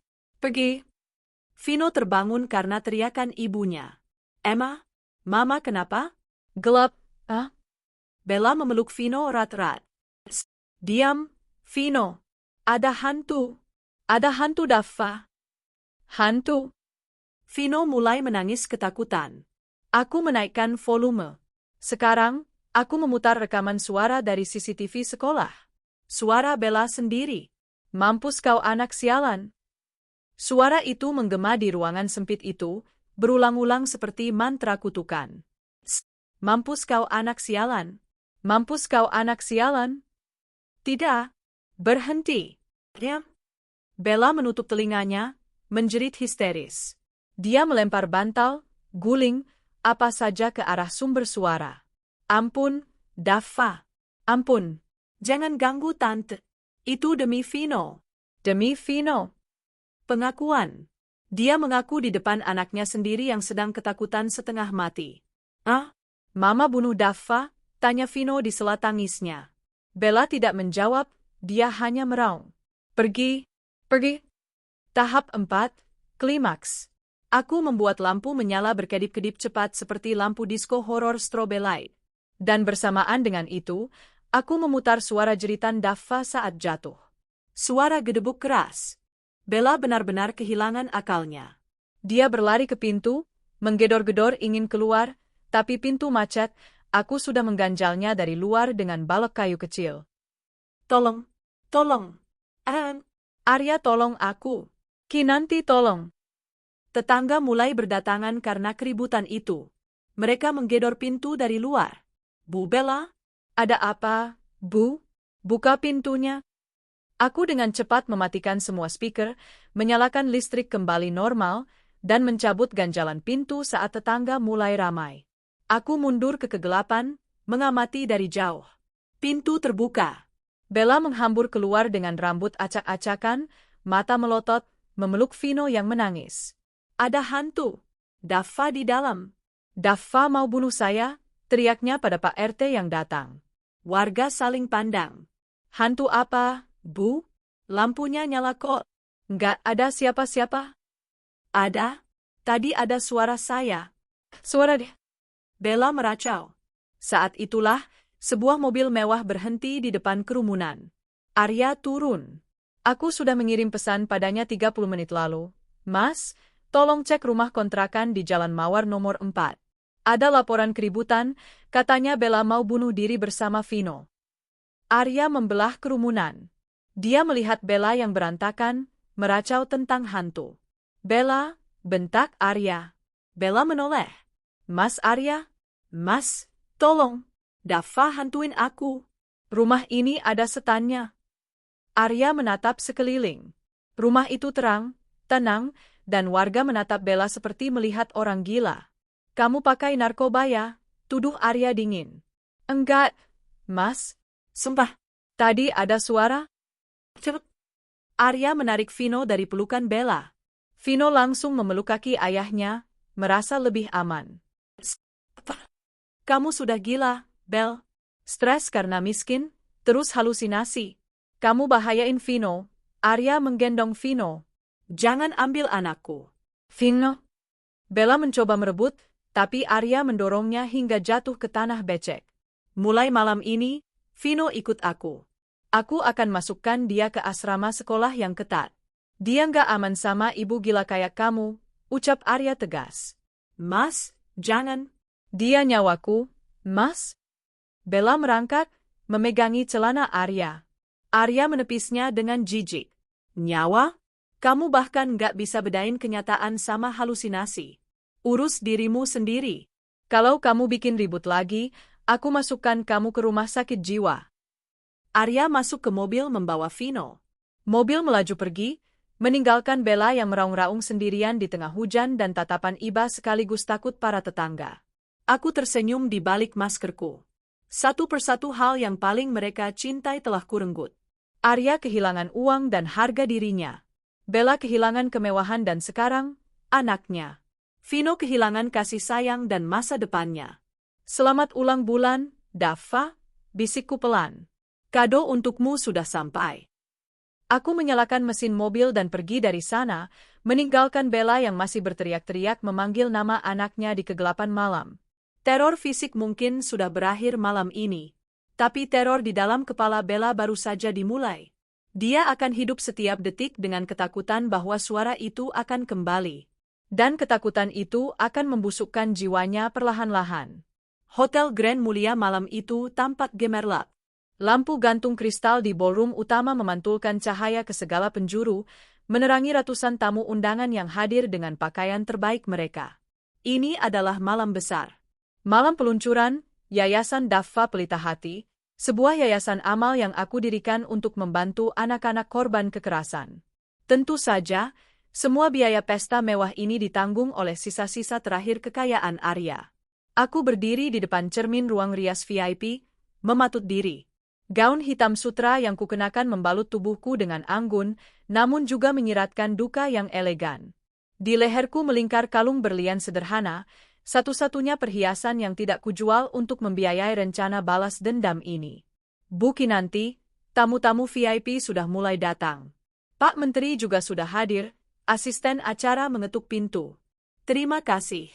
Vino terbangun karena teriakan ibunya. Emma? Mama kenapa? Gelap, ah? Bella memeluk Vino erat-erat. Diam, Vino. Ada hantu. Ada hantu Daffa. Hantu? Vino mulai menangis ketakutan. Aku menaikkan volume. Sekarang, aku memutar rekaman suara dari CCTV sekolah. Suara Bella sendiri. Mampus kau anak sialan. Suara itu menggema di ruangan sempit itu, berulang-ulang seperti mantra kutukan. Mampus kau anak sialan. Mampus kau anak sialan. Tidak. Berhenti. Diam. Bella menutup telinganya, menjerit histeris. Dia melempar bantal, guling, apa saja ke arah sumber suara. Ampun, Daffa. Ampun. Jangan ganggu tante. Itu demi Vino. Demi Vino. Pengakuan. Dia mengaku di depan anaknya sendiri yang sedang ketakutan setengah mati. Ah? Mama bunuh Daffa? Tanya Vino di sela tangisnya. Bella tidak menjawab, dia hanya meraung. Pergi. Pergi. Tahap 4, Klimaks. Aku membuat lampu menyala berkedip-kedip cepat seperti lampu disko horor strobe light. Dan bersamaan dengan itu, aku memutar suara jeritan Daffa saat jatuh. Suara gedebuk keras. Bella benar-benar kehilangan akalnya. Dia berlari ke pintu, menggedor-gedor ingin keluar, tapi pintu macet, aku sudah mengganjalnya dari luar dengan balok kayu kecil. Tolong, tolong. Arya tolong aku. Kinanti tolong. Tetangga mulai berdatangan karena keributan itu. Mereka menggedor pintu dari luar. Bu Bella? Ada apa, Bu? Buka pintunya. Aku dengan cepat mematikan semua speaker, menyalakan listrik kembali normal, dan mencabut ganjalan pintu saat tetangga mulai ramai. Aku mundur ke kegelapan, mengamati dari jauh. Pintu terbuka. Bella menghambur keluar dengan rambut acak-acakan, mata melotot, memeluk Vino yang menangis. Ada hantu. Daffa di dalam. Daffa mau bunuh saya, teriaknya pada Pak RT yang datang. Warga saling pandang. Hantu apa, Bu? Lampunya nyala kok. Nggak ada siapa-siapa. Ada. Tadi ada suara saya. Suara dia. Bella meracau. Saat itulah, sebuah mobil mewah berhenti di depan kerumunan. Arya turun. Aku sudah mengirim pesan padanya 30 menit lalu. Mas, tolong cek rumah kontrakan di Jalan Mawar nomor 4. Ada laporan keributan, katanya Bella mau bunuh diri bersama Vino. Arya membelah kerumunan. Dia melihat Bella yang berantakan, meracau tentang hantu. Bella, bentak Arya. Bella menoleh. Mas Arya? Mas, tolong. Daffa hantuin aku. Rumah ini ada setannya. Arya menatap sekeliling. Rumah itu terang, tenang, dan warga menatap Bella seperti melihat orang gila. Kamu pakai narkoba ya? Tuduh Arya dingin. Enggak, Mas. Sumpah. Tadi ada suara? Cepet. Arya menarik Vino dari pelukan Bella. Vino langsung memeluk kaki ayahnya, merasa lebih aman. Kamu sudah gila, Bel. Stres karena miskin, terus halusinasi. Kamu bahayain Vino. Arya menggendong Vino. Jangan ambil anakku. Vino. Bella mencoba merebut, tapi Arya mendorongnya hingga jatuh ke tanah becek. Mulai malam ini, Vino ikut aku. Aku akan masukkan dia ke asrama sekolah yang ketat. Dia nggak aman sama ibu gila kayak kamu, ucap Arya tegas. Mas, jangan. Dia nyawaku, Mas. Bella merangkak, memegangi celana Arya. Arya menepisnya dengan jijik. Nyawa? Kamu bahkan nggak bisa bedain kenyataan sama halusinasi. Urus dirimu sendiri. Kalau kamu bikin ribut lagi, aku masukkan kamu ke rumah sakit jiwa. Arya masuk ke mobil membawa Vino. Mobil melaju pergi, meninggalkan Bella yang meraung-raung sendirian di tengah hujan dan tatapan iba sekaligus takut para tetangga. Aku tersenyum di balik maskerku. Satu persatu hal yang paling mereka cintai telah kurenggut. Arya kehilangan uang dan harga dirinya. Bella kehilangan kemewahan dan sekarang, anaknya. Vino kehilangan kasih sayang dan masa depannya. Selamat ulang bulan, Daffa, bisikku pelan. Kado untukmu sudah sampai. Aku menyalakan mesin mobil dan pergi dari sana, meninggalkan Bella yang masih berteriak-teriak memanggil nama anaknya di kegelapan malam. Teror fisik mungkin sudah berakhir malam ini, tapi teror di dalam kepala Bella baru saja dimulai. Dia akan hidup setiap detik dengan ketakutan bahwa suara itu akan kembali. Dan ketakutan itu akan membusukkan jiwanya perlahan-lahan. Hotel Grand Mulia malam itu tampak gemerlap. Lampu gantung kristal di ballroom utama memantulkan cahaya ke segala penjuru, menerangi ratusan tamu undangan yang hadir dengan pakaian terbaik mereka. Ini adalah malam besar. Malam peluncuran, Yayasan Daffa Pelita Hati, sebuah yayasan amal yang aku dirikan untuk membantu anak-anak korban kekerasan. Tentu saja, Semua biaya pesta mewah ini ditanggung oleh sisa-sisa terakhir kekayaan Arya. Aku berdiri di depan cermin ruang rias VIP, mematut diri. Gaun hitam sutra yang kukenakan membalut tubuhku dengan anggun, namun juga menyiratkan duka yang elegan. Di leherku melingkar kalung berlian sederhana, satu-satunya perhiasan yang tidak kujual untuk membiayai rencana balas dendam ini. Bu Kinanti, tamu-tamu VIP sudah mulai datang. Pak Menteri juga sudah hadir. Asisten acara mengetuk pintu. Terima kasih.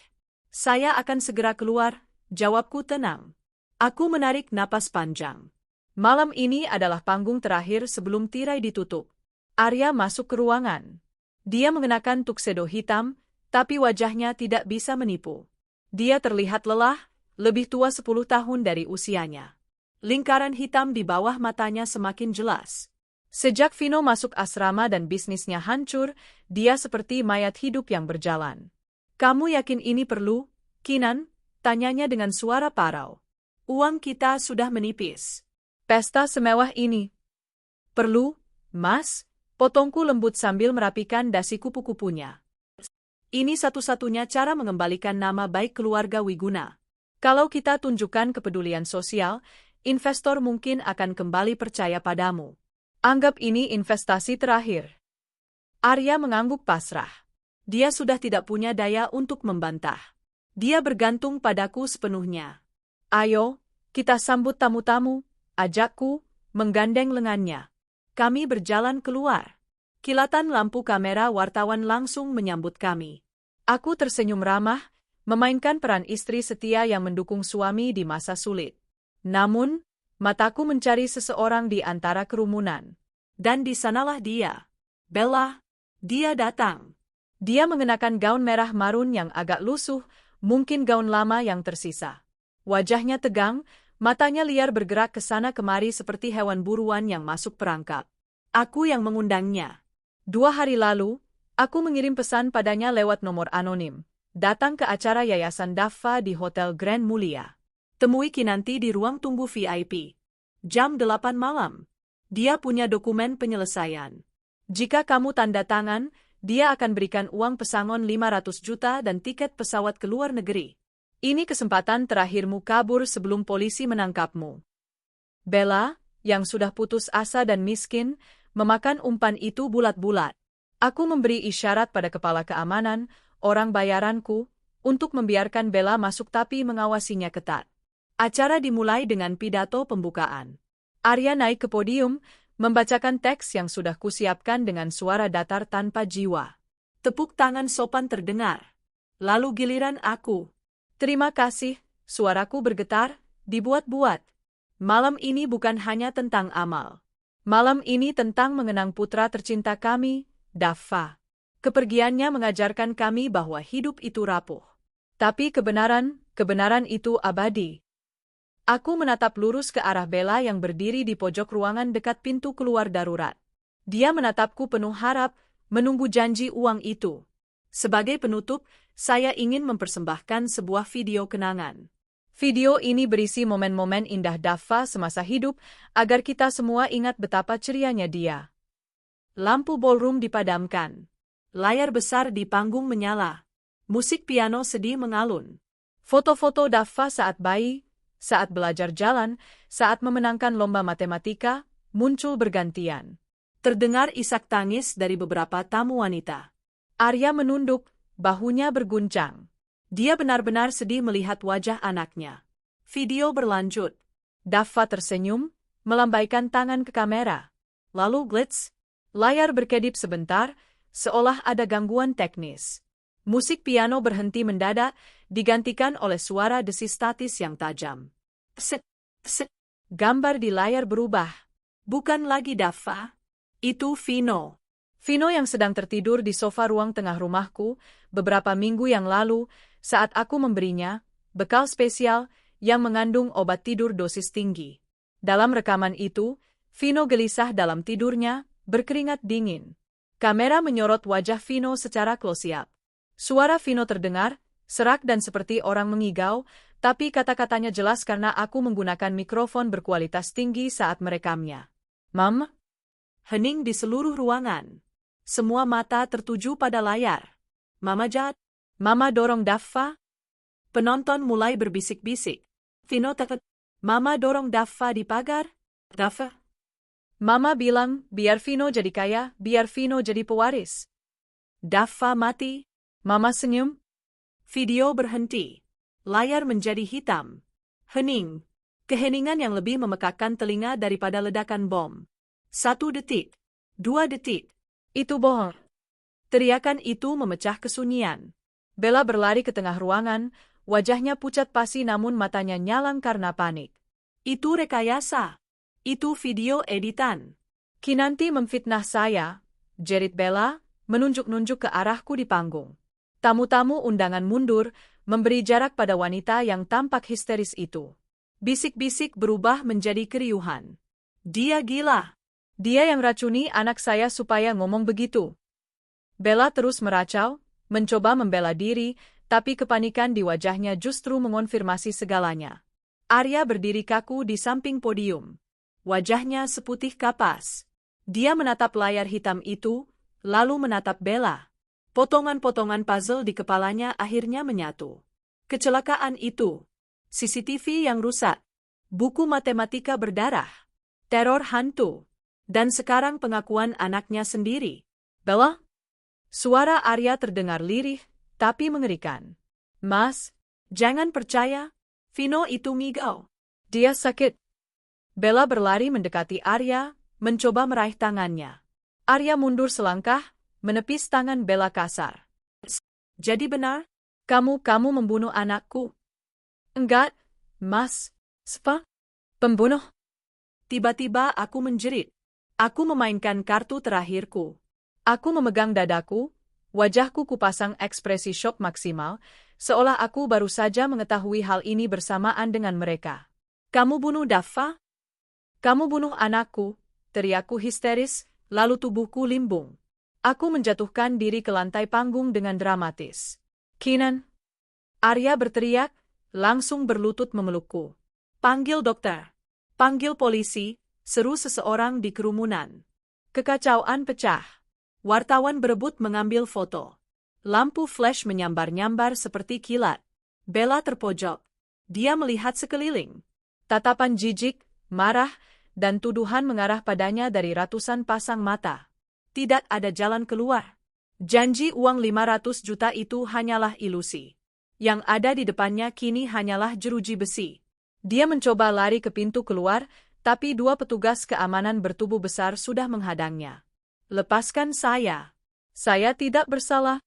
Saya akan segera keluar, jawabku tenang. Aku menarik napas panjang. Malam ini adalah panggung terakhir sebelum tirai ditutup. Arya masuk ke ruangan. Dia mengenakan tuxedo hitam, tapi wajahnya tidak bisa menipu. Dia terlihat lelah, lebih tua 10 tahun dari usianya. Lingkaran hitam di bawah matanya semakin jelas. Sejak Vino masuk asrama dan bisnisnya hancur, dia seperti mayat hidup yang berjalan. Kamu yakin ini perlu, Kinan? Tanyanya dengan suara parau. Uang kita sudah menipis. Pesta semewah ini. Perlu, Mas? Potongku lembut sambil merapikan dasi kupu-kupunya. Ini satu-satunya cara mengembalikan nama baik keluarga Wiguna. Kalau kita tunjukkan kepedulian sosial, investor mungkin akan kembali percaya padamu. Anggap ini investasi terakhir. Arya mengangguk pasrah. Dia sudah tidak punya daya untuk membantah. Dia bergantung padaku sepenuhnya. Ayo, kita sambut tamu-tamu, ajakku, menggandeng lengannya. Kami berjalan keluar. Kilatan lampu kamera wartawan langsung menyambut kami. Aku tersenyum ramah, memainkan peran istri setia yang mendukung suami di masa sulit. Namun, mataku mencari seseorang di antara kerumunan. Dan di sanalah dia. Bella. Dia datang. Dia mengenakan gaun merah marun yang agak lusuh, mungkin gaun lama yang tersisa. Wajahnya tegang, matanya liar bergerak ke sana kemari seperti hewan buruan yang masuk perangkap. Aku yang mengundangnya. 2 hari lalu, aku mengirim pesan padanya lewat nomor anonim. Datang ke acara Yayasan Daffa di Hotel Grand Mulia. Temui Kinanti di ruang tunggu VIP. Jam 8 malam. Dia punya dokumen penyelesaian. Jika kamu tanda tangan, dia akan berikan uang pesangon 500 juta dan tiket pesawat ke luar negeri. Ini kesempatan terakhirmu kabur sebelum polisi menangkapmu. Bella, yang sudah putus asa dan miskin, memakan umpan itu bulat-bulat. Aku memberi isyarat pada kepala keamanan, orang bayaranku, untuk membiarkan Bella masuk tapi mengawasinya ketat. Acara dimulai dengan pidato pembukaan. Arya naik ke podium, membacakan teks yang sudah kusiapkan dengan suara datar tanpa jiwa. Tepuk tangan sopan terdengar. Lalu giliran aku. Terima kasih, suaraku bergetar, dibuat-buat. Malam ini bukan hanya tentang amal. Malam ini tentang mengenang putra tercinta kami, Daffa. Kepergiannya mengajarkan kami bahwa hidup itu rapuh. Tapi kebenaran itu abadi. Aku menatap lurus ke arah Bella yang berdiri di pojok ruangan dekat pintu keluar darurat. Dia menatapku penuh harap, menunggu janji uang itu. Sebagai penutup, saya ingin mempersembahkan sebuah video kenangan. Video ini berisi momen-momen indah Daffa semasa hidup, agar kita semua ingat betapa cerianya dia. Lampu ballroom dipadamkan. Layar besar di panggung menyala. Musik piano sedih mengalun. Foto-foto Daffa saat bayi, saat belajar jalan, saat memenangkan lomba matematika, muncul bergantian. Terdengar isak tangis dari beberapa tamu wanita. Arya menunduk, bahunya berguncang. Dia benar-benar sedih melihat wajah anaknya. Video berlanjut. Daffa tersenyum, melambaikan tangan ke kamera. Lalu glitch, layar berkedip sebentar, seolah ada gangguan teknis. Musik piano berhenti mendadak, digantikan oleh suara desi statis yang tajam. Set, set. Gambar di layar berubah. Bukan lagi Daffa. Itu Vino. Vino yang sedang tertidur di sofa ruang tengah rumahku beberapa minggu yang lalu saat aku memberinya bekal spesial yang mengandung obat tidur dosis tinggi. Dalam rekaman itu, Vino gelisah dalam tidurnya, berkeringat dingin. Kamera menyorot wajah Vino secara close-up. Suara Vino terdengar, serak dan seperti orang mengigau, tapi kata-katanya jelas karena aku menggunakan mikrofon berkualitas tinggi saat merekamnya. Mam? Hening di seluruh ruangan. Semua mata tertuju pada layar. Mama jahat. Mama dorong Daffa. Penonton mulai berbisik-bisik. Vino takut. Mama dorong Daffa di pagar. Daffa. Mama bilang, biar Vino jadi kaya, biar Vino jadi pewaris. Daffa mati. Mama senyum. Video berhenti. Layar menjadi hitam. Hening. Keheningan yang lebih memekakkan telinga daripada ledakan bom. 1 detik. 2 detik. Itu bohong. Teriakan itu memecah kesunyian. Bella berlari ke tengah ruangan, wajahnya pucat pasi namun matanya nyalang karena panik. Itu rekayasa. Itu video editan. Kinanti memfitnah saya, jerit Bella, menunjuk-nunjuk ke arahku di panggung. Tamu-tamu undangan mundur, memberi jarak pada wanita yang tampak histeris itu. Bisik-bisik berubah menjadi keriuhan. Dia gila. Dia yang racuni anak saya supaya ngomong begitu. Bella terus meracau, mencoba membela diri, tapi kepanikan di wajahnya justru mengonfirmasi segalanya. Arya berdiri kaku di samping podium. Wajahnya seputih kapas. Dia menatap layar hitam itu, lalu menatap Bella. Potongan-potongan puzzle di kepalanya akhirnya menyatu. Kecelakaan itu. CCTV yang rusak. Buku matematika berdarah. Teror hantu. Dan sekarang pengakuan anaknya sendiri. Bella? Suara Arya terdengar lirih, tapi mengerikan. Mas, jangan percaya. Vino itu migau. Dia sakit. Bella berlari mendekati Arya, mencoba meraih tangannya. Arya mundur selangkah, menepis tangan Bella kasar. Jadi benar? Kamu membunuh anakku? Enggak, Mas. Spa? Pembunuh? Tiba-tiba aku menjerit. Aku memainkan kartu terakhirku. Aku memegang dadaku, wajahku kupasang ekspresi syok maksimal, seolah aku baru saja mengetahui hal ini bersamaan dengan mereka. Kamu bunuh Daffa? Kamu bunuh anakku, teriakku histeris, lalu tubuhku limbung. Aku menjatuhkan diri ke lantai panggung dengan dramatis. Kinan! Arya berteriak, langsung berlutut memelukku. Panggil dokter. Panggil polisi, seru seseorang di kerumunan. Kekacauan pecah. Wartawan berebut mengambil foto. Lampu flash menyambar-nyambar seperti kilat. Bella terpojok. Dia melihat sekeliling. Tatapan jijik, marah, dan tuduhan mengarah padanya dari ratusan pasang mata. Tidak ada jalan keluar. Janji uang 500 juta itu hanyalah ilusi. Yang ada di depannya kini hanyalah jeruji besi. Dia mencoba lari ke pintu keluar, tapi 2 petugas keamanan bertubuh besar sudah menghadangnya. Lepaskan saya. Saya tidak bersalah.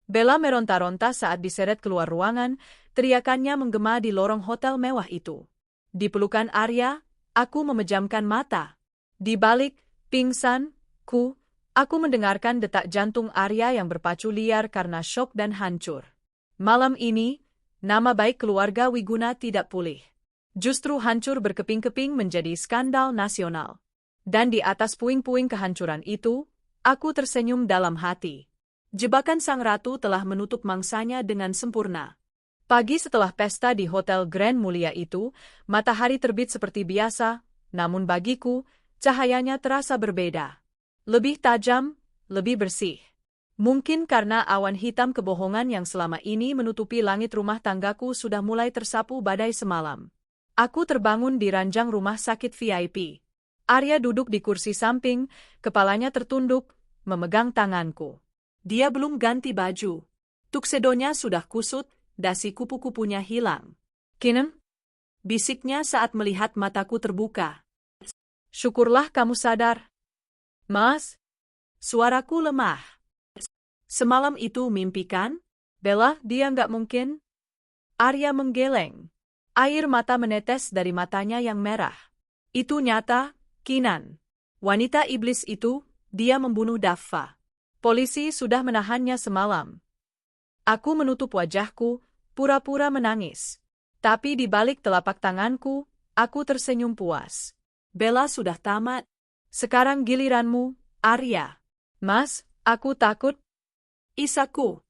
Bella meronta-ronta saat diseret keluar ruangan, teriakannya menggema di lorong hotel mewah itu. Di pelukan Arya, aku memejamkan mata. Di balik pingsanku, aku mendengarkan detak jantung Arya yang berpacu liar karena syok dan hancur. Malam ini, nama baik keluarga Wiguna tidak pulih. Justru hancur berkeping-keping menjadi skandal nasional. Dan di atas puing-puing kehancuran itu, aku tersenyum dalam hati. Jebakan sang ratu telah menutup mangsanya dengan sempurna. Pagi setelah pesta di Hotel Grand Mulia itu, matahari terbit seperti biasa, namun bagiku, cahayanya terasa berbeda. Lebih tajam, lebih bersih. Mungkin karena awan hitam kebohongan yang selama ini menutupi langit rumah tanggaku sudah mulai tersapu badai semalam. Aku terbangun di ranjang rumah sakit VIP. Arya duduk di kursi samping, kepalanya tertunduk, memegang tanganku. Dia belum ganti baju. Tuksedonya sudah kusut, dasi kupu-kupunya hilang. Kinem? Bisiknya saat melihat mataku terbuka. Syukurlah kamu sadar. Mas? Suaraku lemah. Semalam itu mimpi kan? Bella, dia nggak mungkin. Arya menggeleng. Air mata menetes dari matanya yang merah. Itu nyata, Kinan. Wanita iblis itu, dia membunuh Daffa. Polisi sudah menahannya semalam. Aku menutup wajahku, pura-pura menangis. Tapi di balik telapak tanganku, aku tersenyum puas. Bella sudah tamat. Sekarang giliranmu, Arya. Mas, aku takut. Isaku.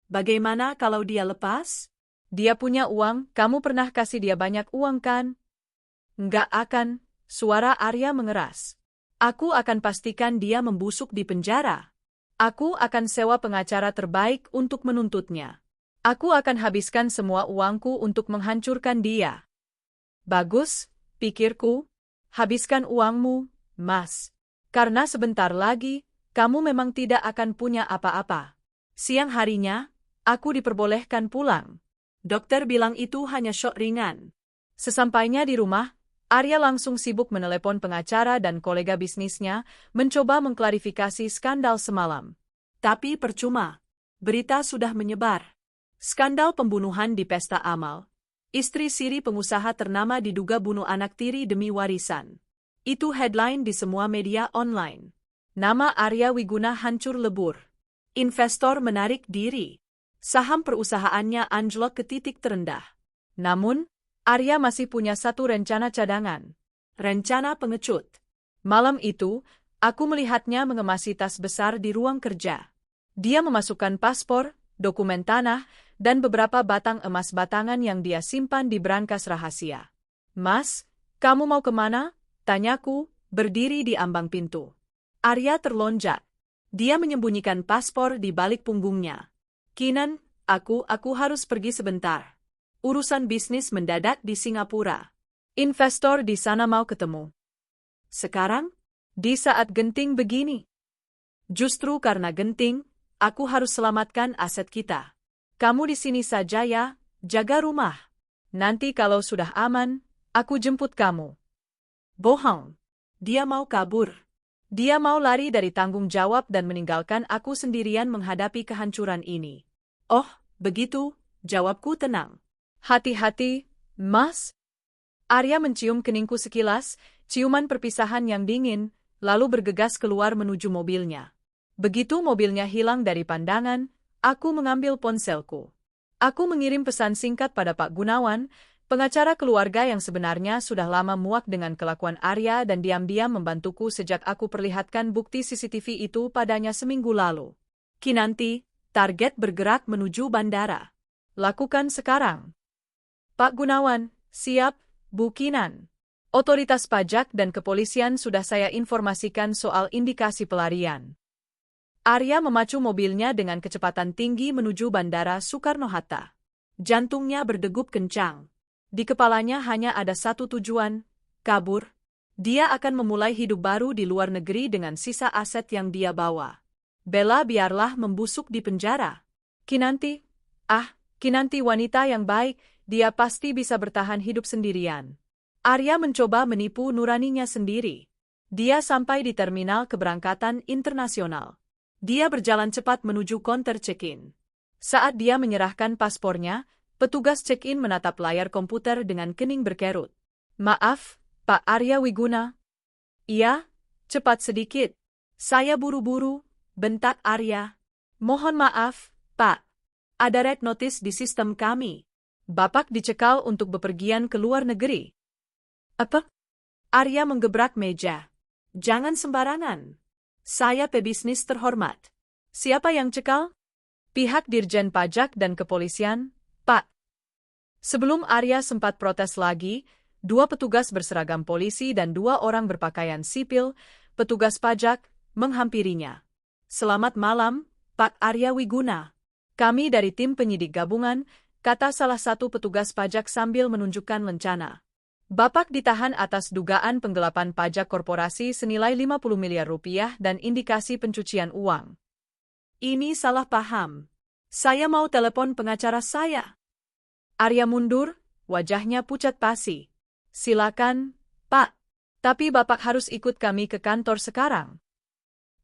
Bagaimana kalau dia lepas? Dia punya uang, kamu pernah kasih dia banyak uang kan? Nggak akan, suara Arya mengeras. Aku akan pastikan dia membusuk di penjara. Aku akan sewa pengacara terbaik untuk menuntutnya. Aku akan habiskan semua uangku untuk menghancurkan dia. Bagus, pikirku. Habiskan uangmu, Mas. Karena sebentar lagi, kamu memang tidak akan punya apa-apa. Siang harinya, aku diperbolehkan pulang. Dokter bilang itu hanya syok ringan. Sesampainya di rumah, Arya langsung sibuk menelepon pengacara dan kolega bisnisnya, mencoba mengklarifikasi skandal semalam. Tapi percuma. Berita sudah menyebar. Skandal pembunuhan di pesta amal. Istri siri pengusaha ternama diduga bunuh anak tiri demi warisan. Itu headline di semua media online. Nama Arya Wiguna hancur lebur. Investor menarik diri. Saham perusahaannya anjlok ke titik terendah. Namun, Arya masih punya satu rencana cadangan. Rencana pengecut. Malam itu, aku melihatnya mengemasi tas besar di ruang kerja. Dia memasukkan paspor, dokumen tanah, dan beberapa batang emas batangan yang dia simpan di brankas rahasia. Mas, kamu mau kemana? Tanyaku, berdiri di ambang pintu. Arya terlonjak. Dia menyembunyikan paspor di balik punggungnya. Kinan, aku harus pergi sebentar. Urusan bisnis mendadak di Singapura. Investor di sana mau ketemu. Sekarang? Di saat genting begini? Justru karena genting, aku harus selamatkan aset kita. Kamu di sini saja ya, jaga rumah. Nanti kalau sudah aman, aku jemput kamu. Bohong. Dia mau kabur. Dia mau lari dari tanggung jawab dan meninggalkan aku sendirian menghadapi kehancuran ini. Oh, begitu, jawabku tenang. Hati-hati, Mas. Arya mencium keningku sekilas, ciuman perpisahan yang dingin, lalu bergegas keluar menuju mobilnya. Begitu mobilnya hilang dari pandangan, aku mengambil ponselku. Aku mengirim pesan singkat pada Pak Gunawan, pengacara keluarga yang sebenarnya sudah lama muak dengan kelakuan Arya dan diam-diam membantuku sejak aku perlihatkan bukti CCTV itu padanya seminggu lalu. Kinanti, target bergerak menuju bandara. Lakukan sekarang. Pak Gunawan, siap, Bu Kinan. Otoritas pajak dan kepolisian sudah saya informasikan soal indikasi pelarian. Arya memacu mobilnya dengan kecepatan tinggi menuju Bandara Soekarno-Hatta. Jantungnya berdegup kencang. Di kepalanya hanya ada satu tujuan, kabur. Dia akan memulai hidup baru di luar negeri dengan sisa aset yang dia bawa. Bella biarlah membusuk di penjara. Kinanti, Kinanti wanita yang baik, dia pasti bisa bertahan hidup sendirian. Arya mencoba menipu nuraninya sendiri. Dia sampai di terminal keberangkatan internasional. Dia berjalan cepat menuju counter check-in. Saat dia menyerahkan paspornya, petugas check-in menatap layar komputer dengan kening berkerut. Maaf, Pak Arya Wiguna. Iya, cepat sedikit. Saya buru-buru, bentak Arya. Mohon maaf, Pak. Ada red notice di sistem kami. Bapak dicekal untuk bepergian ke luar negeri. Apa? Arya menggebrak meja. Jangan sembarangan. Saya pebisnis terhormat. Siapa yang cekal? Pihak Dirjen Pajak dan Kepolisian, Pak. Sebelum Arya sempat protes lagi, dua petugas berseragam polisi dan dua orang berpakaian sipil, petugas pajak, menghampirinya. Selamat malam, Pak Arya Wiguna. Kami dari tim penyidik gabungan, kata salah satu petugas pajak sambil menunjukkan lencana. Bapak ditahan atas dugaan penggelapan pajak korporasi senilai 50 miliar rupiah dan indikasi pencucian uang. Ini salah paham. Saya mau telepon pengacara saya. Arya mundur, wajahnya pucat pasi. Silakan, Pak. Tapi Bapak harus ikut kami ke kantor sekarang.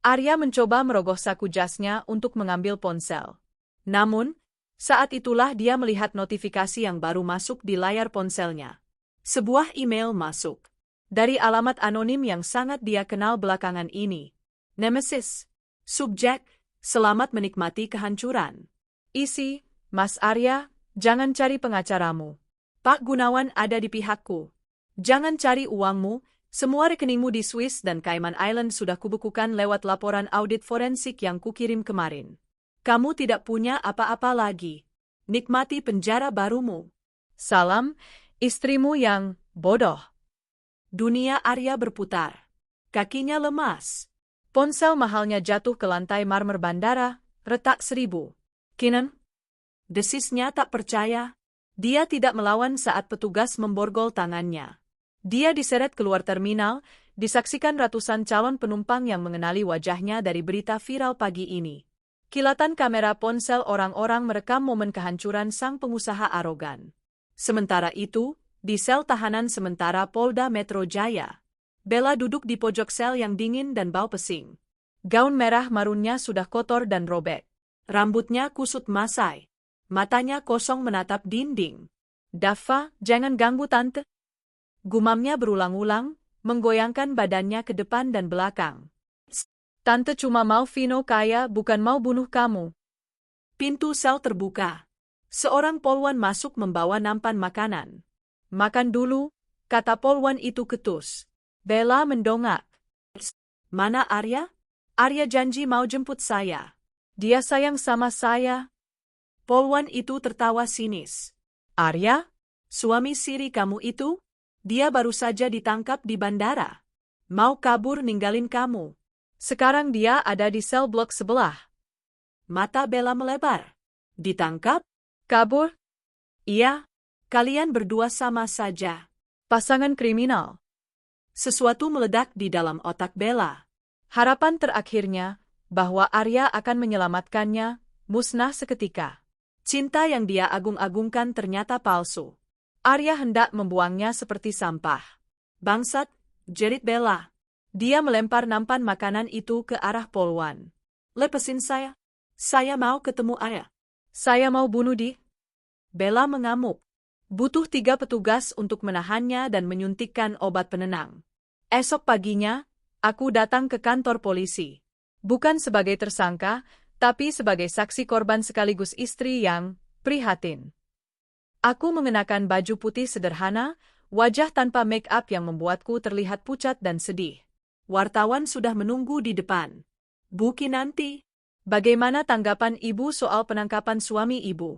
Arya mencoba merogoh saku jasnya untuk mengambil ponsel. Namun, saat itulah dia melihat notifikasi yang baru masuk di layar ponselnya. Sebuah email masuk. Dari alamat anonim yang sangat dia kenal belakangan ini. Nemesis. Subjek, selamat menikmati kehancuran. Isi, Mas Arya, jangan cari pengacaramu. Pak Gunawan ada di pihakku. Jangan cari uangmu, semua rekeningmu di Swiss dan Cayman Island sudah kubukukan lewat laporan audit forensik yang kukirim kemarin. Kamu tidak punya apa-apa lagi. Nikmati penjara barumu. Salam, istrimu yang bodoh. Dunia Arya berputar. Kakinya lemas. Ponsel mahalnya jatuh ke lantai marmer bandara, retak 1000. Keenan? Desisnya tak percaya. Dia tidak melawan saat petugas memborgol tangannya. Dia diseret keluar terminal, disaksikan ratusan calon penumpang yang mengenali wajahnya dari berita viral pagi ini. Kilatan kamera ponsel orang-orang merekam momen kehancuran sang pengusaha arogan. Sementara itu, di sel tahanan sementara Polda Metro Jaya, Bella duduk di pojok sel yang dingin dan bau pesing. Gaun merah marunnya sudah kotor dan robek. Rambutnya kusut masai. Matanya kosong menatap dinding. "Daffa, jangan ganggu tante." Gumamnya berulang-ulang, menggoyangkan badannya ke depan dan belakang. "Tante cuma mau Vino kaya, bukan mau bunuh kamu." Pintu sel terbuka. Seorang polwan masuk membawa nampan makanan. "Makan dulu," kata polwan itu ketus. Bella mendongak. "Mana Arya? Arya janji mau jemput saya. Dia sayang sama saya." Polwan itu tertawa sinis. "Arya? Suami siri kamu itu? Dia baru saja ditangkap di bandara. Mau kabur ninggalin kamu. Sekarang dia ada di sel blok sebelah." Mata Bella melebar. "Ditangkap? Kabur?" "Iya. Kalian berdua sama saja. Pasangan kriminal." Sesuatu meledak di dalam otak Bella. Harapan terakhirnya, bahwa Arya akan menyelamatkannya, musnah seketika. Cinta yang dia agung-agungkan ternyata palsu. Arya hendak membuangnya seperti sampah. "Bangsat," jerit Bella. Dia melempar nampan makanan itu ke arah polwan. "Lepasin saya. Saya mau ketemu Arya. Saya mau bunuh dia." Bella mengamuk. Butuh 3 petugas untuk menahannya dan menyuntikkan obat penenang. Esok paginya, aku datang ke kantor polisi. Bukan sebagai tersangka, tapi sebagai saksi korban sekaligus istri yang prihatin. Aku mengenakan baju putih sederhana, wajah tanpa make-up yang membuatku terlihat pucat dan sedih. Wartawan sudah menunggu di depan. "Bu Kinanti, bagaimana tanggapan Ibu soal penangkapan suami Ibu?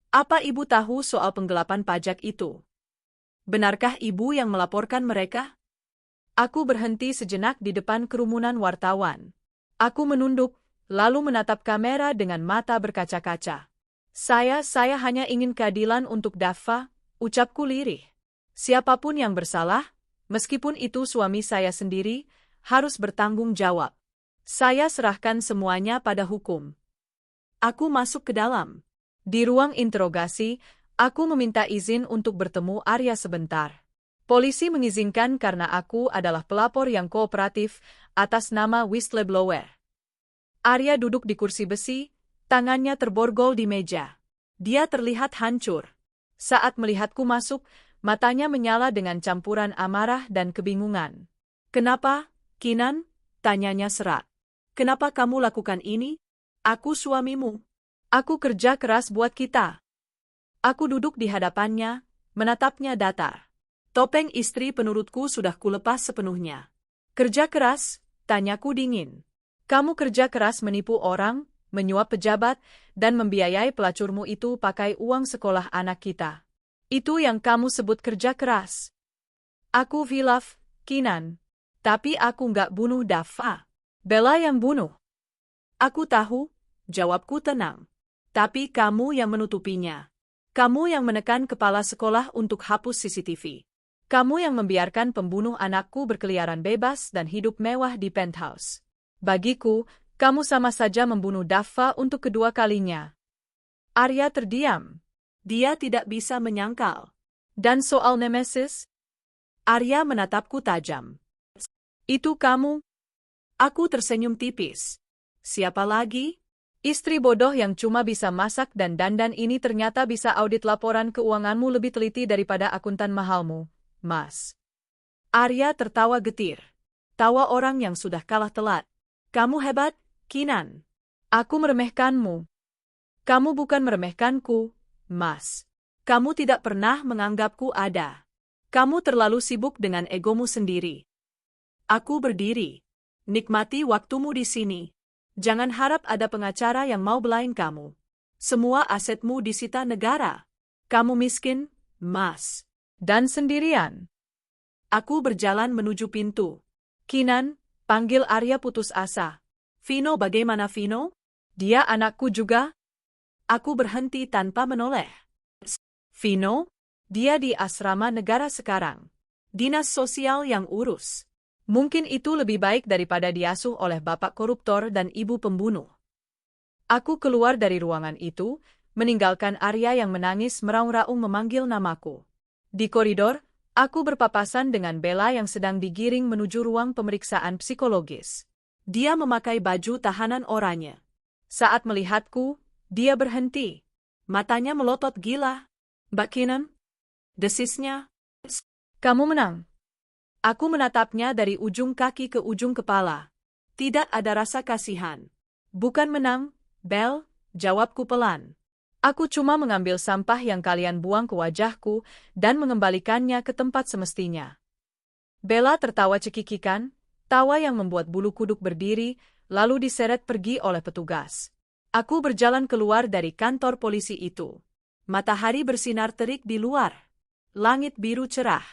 Apa Ibu tahu soal penggelapan pajak itu? Benarkah Ibu yang melaporkan mereka?" Aku berhenti sejenak di depan kerumunan wartawan. Aku menunduk, lalu menatap kamera dengan mata berkaca-kaca. Saya hanya ingin keadilan untuk Daffa," ucapku lirih. "Siapapun yang bersalah, meskipun itu suami saya sendiri, harus bertanggung jawab. Saya serahkan semuanya pada hukum." Aku masuk ke dalam. Di ruang interogasi, aku meminta izin untuk bertemu Arya sebentar. Polisi mengizinkan karena aku adalah pelapor yang kooperatif atas nama whistleblower. Arya duduk di kursi besi, tangannya terborgol di meja. Dia terlihat hancur. Saat melihatku masuk, matanya menyala dengan campuran amarah dan kebingungan. "Kenapa, Kinan?" tanyanya serak. "Kenapa kamu lakukan ini? Aku suamimu. Aku kerja keras buat kita." Aku duduk di hadapannya, menatapnya datar. Topeng istri penurutku sudah kulepas sepenuhnya. "Kerja keras?" tanyaku dingin. "Kamu kerja keras menipu orang, menyuap pejabat, dan membiayai pelacurmu itu pakai uang sekolah anak kita. Itu yang kamu sebut kerja keras?" "Aku hilaf, Kinan. Tapi aku nggak bunuh Daffa. Bella yang bunuh." "Aku tahu," jawabku tenang. "Tapi kamu yang menutupinya. Kamu yang menekan kepala sekolah untuk hapus CCTV. Kamu yang membiarkan pembunuh anakku berkeliaran bebas dan hidup mewah di penthouse. Bagiku, kamu sama saja membunuh Daffa untuk kedua kalinya." Arya terdiam. Dia tidak bisa menyangkal. "Dan soal Nemesis?" Arya menatapku tajam. "Itu kamu?" Aku tersenyum tipis. "Siapa lagi? Istri bodoh yang cuma bisa masak dan dandan ini ternyata bisa audit laporan keuanganmu lebih teliti daripada akuntan mahalmu, Mas." Arya tertawa getir. Tawa orang yang sudah kalah telat. "Kamu hebat, Kinan." "Aku meremehkanmu." "Kamu bukan meremehkanku, Mas. Kamu tidak pernah menganggapku ada. Kamu terlalu sibuk dengan egomu sendiri." Aku berdiri. "Nikmati waktumu di sini. Jangan harap ada pengacara yang mau belain kamu. Semua asetmu disita negara. Kamu miskin, Mas. Dan sendirian." Aku berjalan menuju pintu. Kinan, panggil Arya putus asa. Vino, bagaimana Vino? Dia anakku juga? Aku berhenti tanpa menoleh. Vino? Dia di asrama negara sekarang. Dinas sosial yang urus. Mungkin itu lebih baik daripada diasuh oleh bapak koruptor dan ibu pembunuh. Aku keluar dari ruangan itu, meninggalkan Arya yang menangis meraung-raung memanggil namaku. Di koridor, aku berpapasan dengan Bella yang sedang digiring menuju ruang pemeriksaan psikologis. Dia memakai baju tahanan oranye. Saat melihatku, dia berhenti. Matanya melotot gila. Mbak Kinan? Desisnya. Kamu menang. Aku menatapnya dari ujung kaki ke ujung kepala. Tidak ada rasa kasihan. Bukan menang, Bel, jawabku pelan. Aku cuma mengambil sampah yang kalian buang ke wajahku dan mengembalikannya ke tempat semestinya. Bella tertawa cekikikan, tawa yang membuat bulu kuduk berdiri, lalu diseret pergi oleh petugas. Aku berjalan keluar dari kantor polisi itu. Matahari bersinar terik di luar. Langit biru cerah.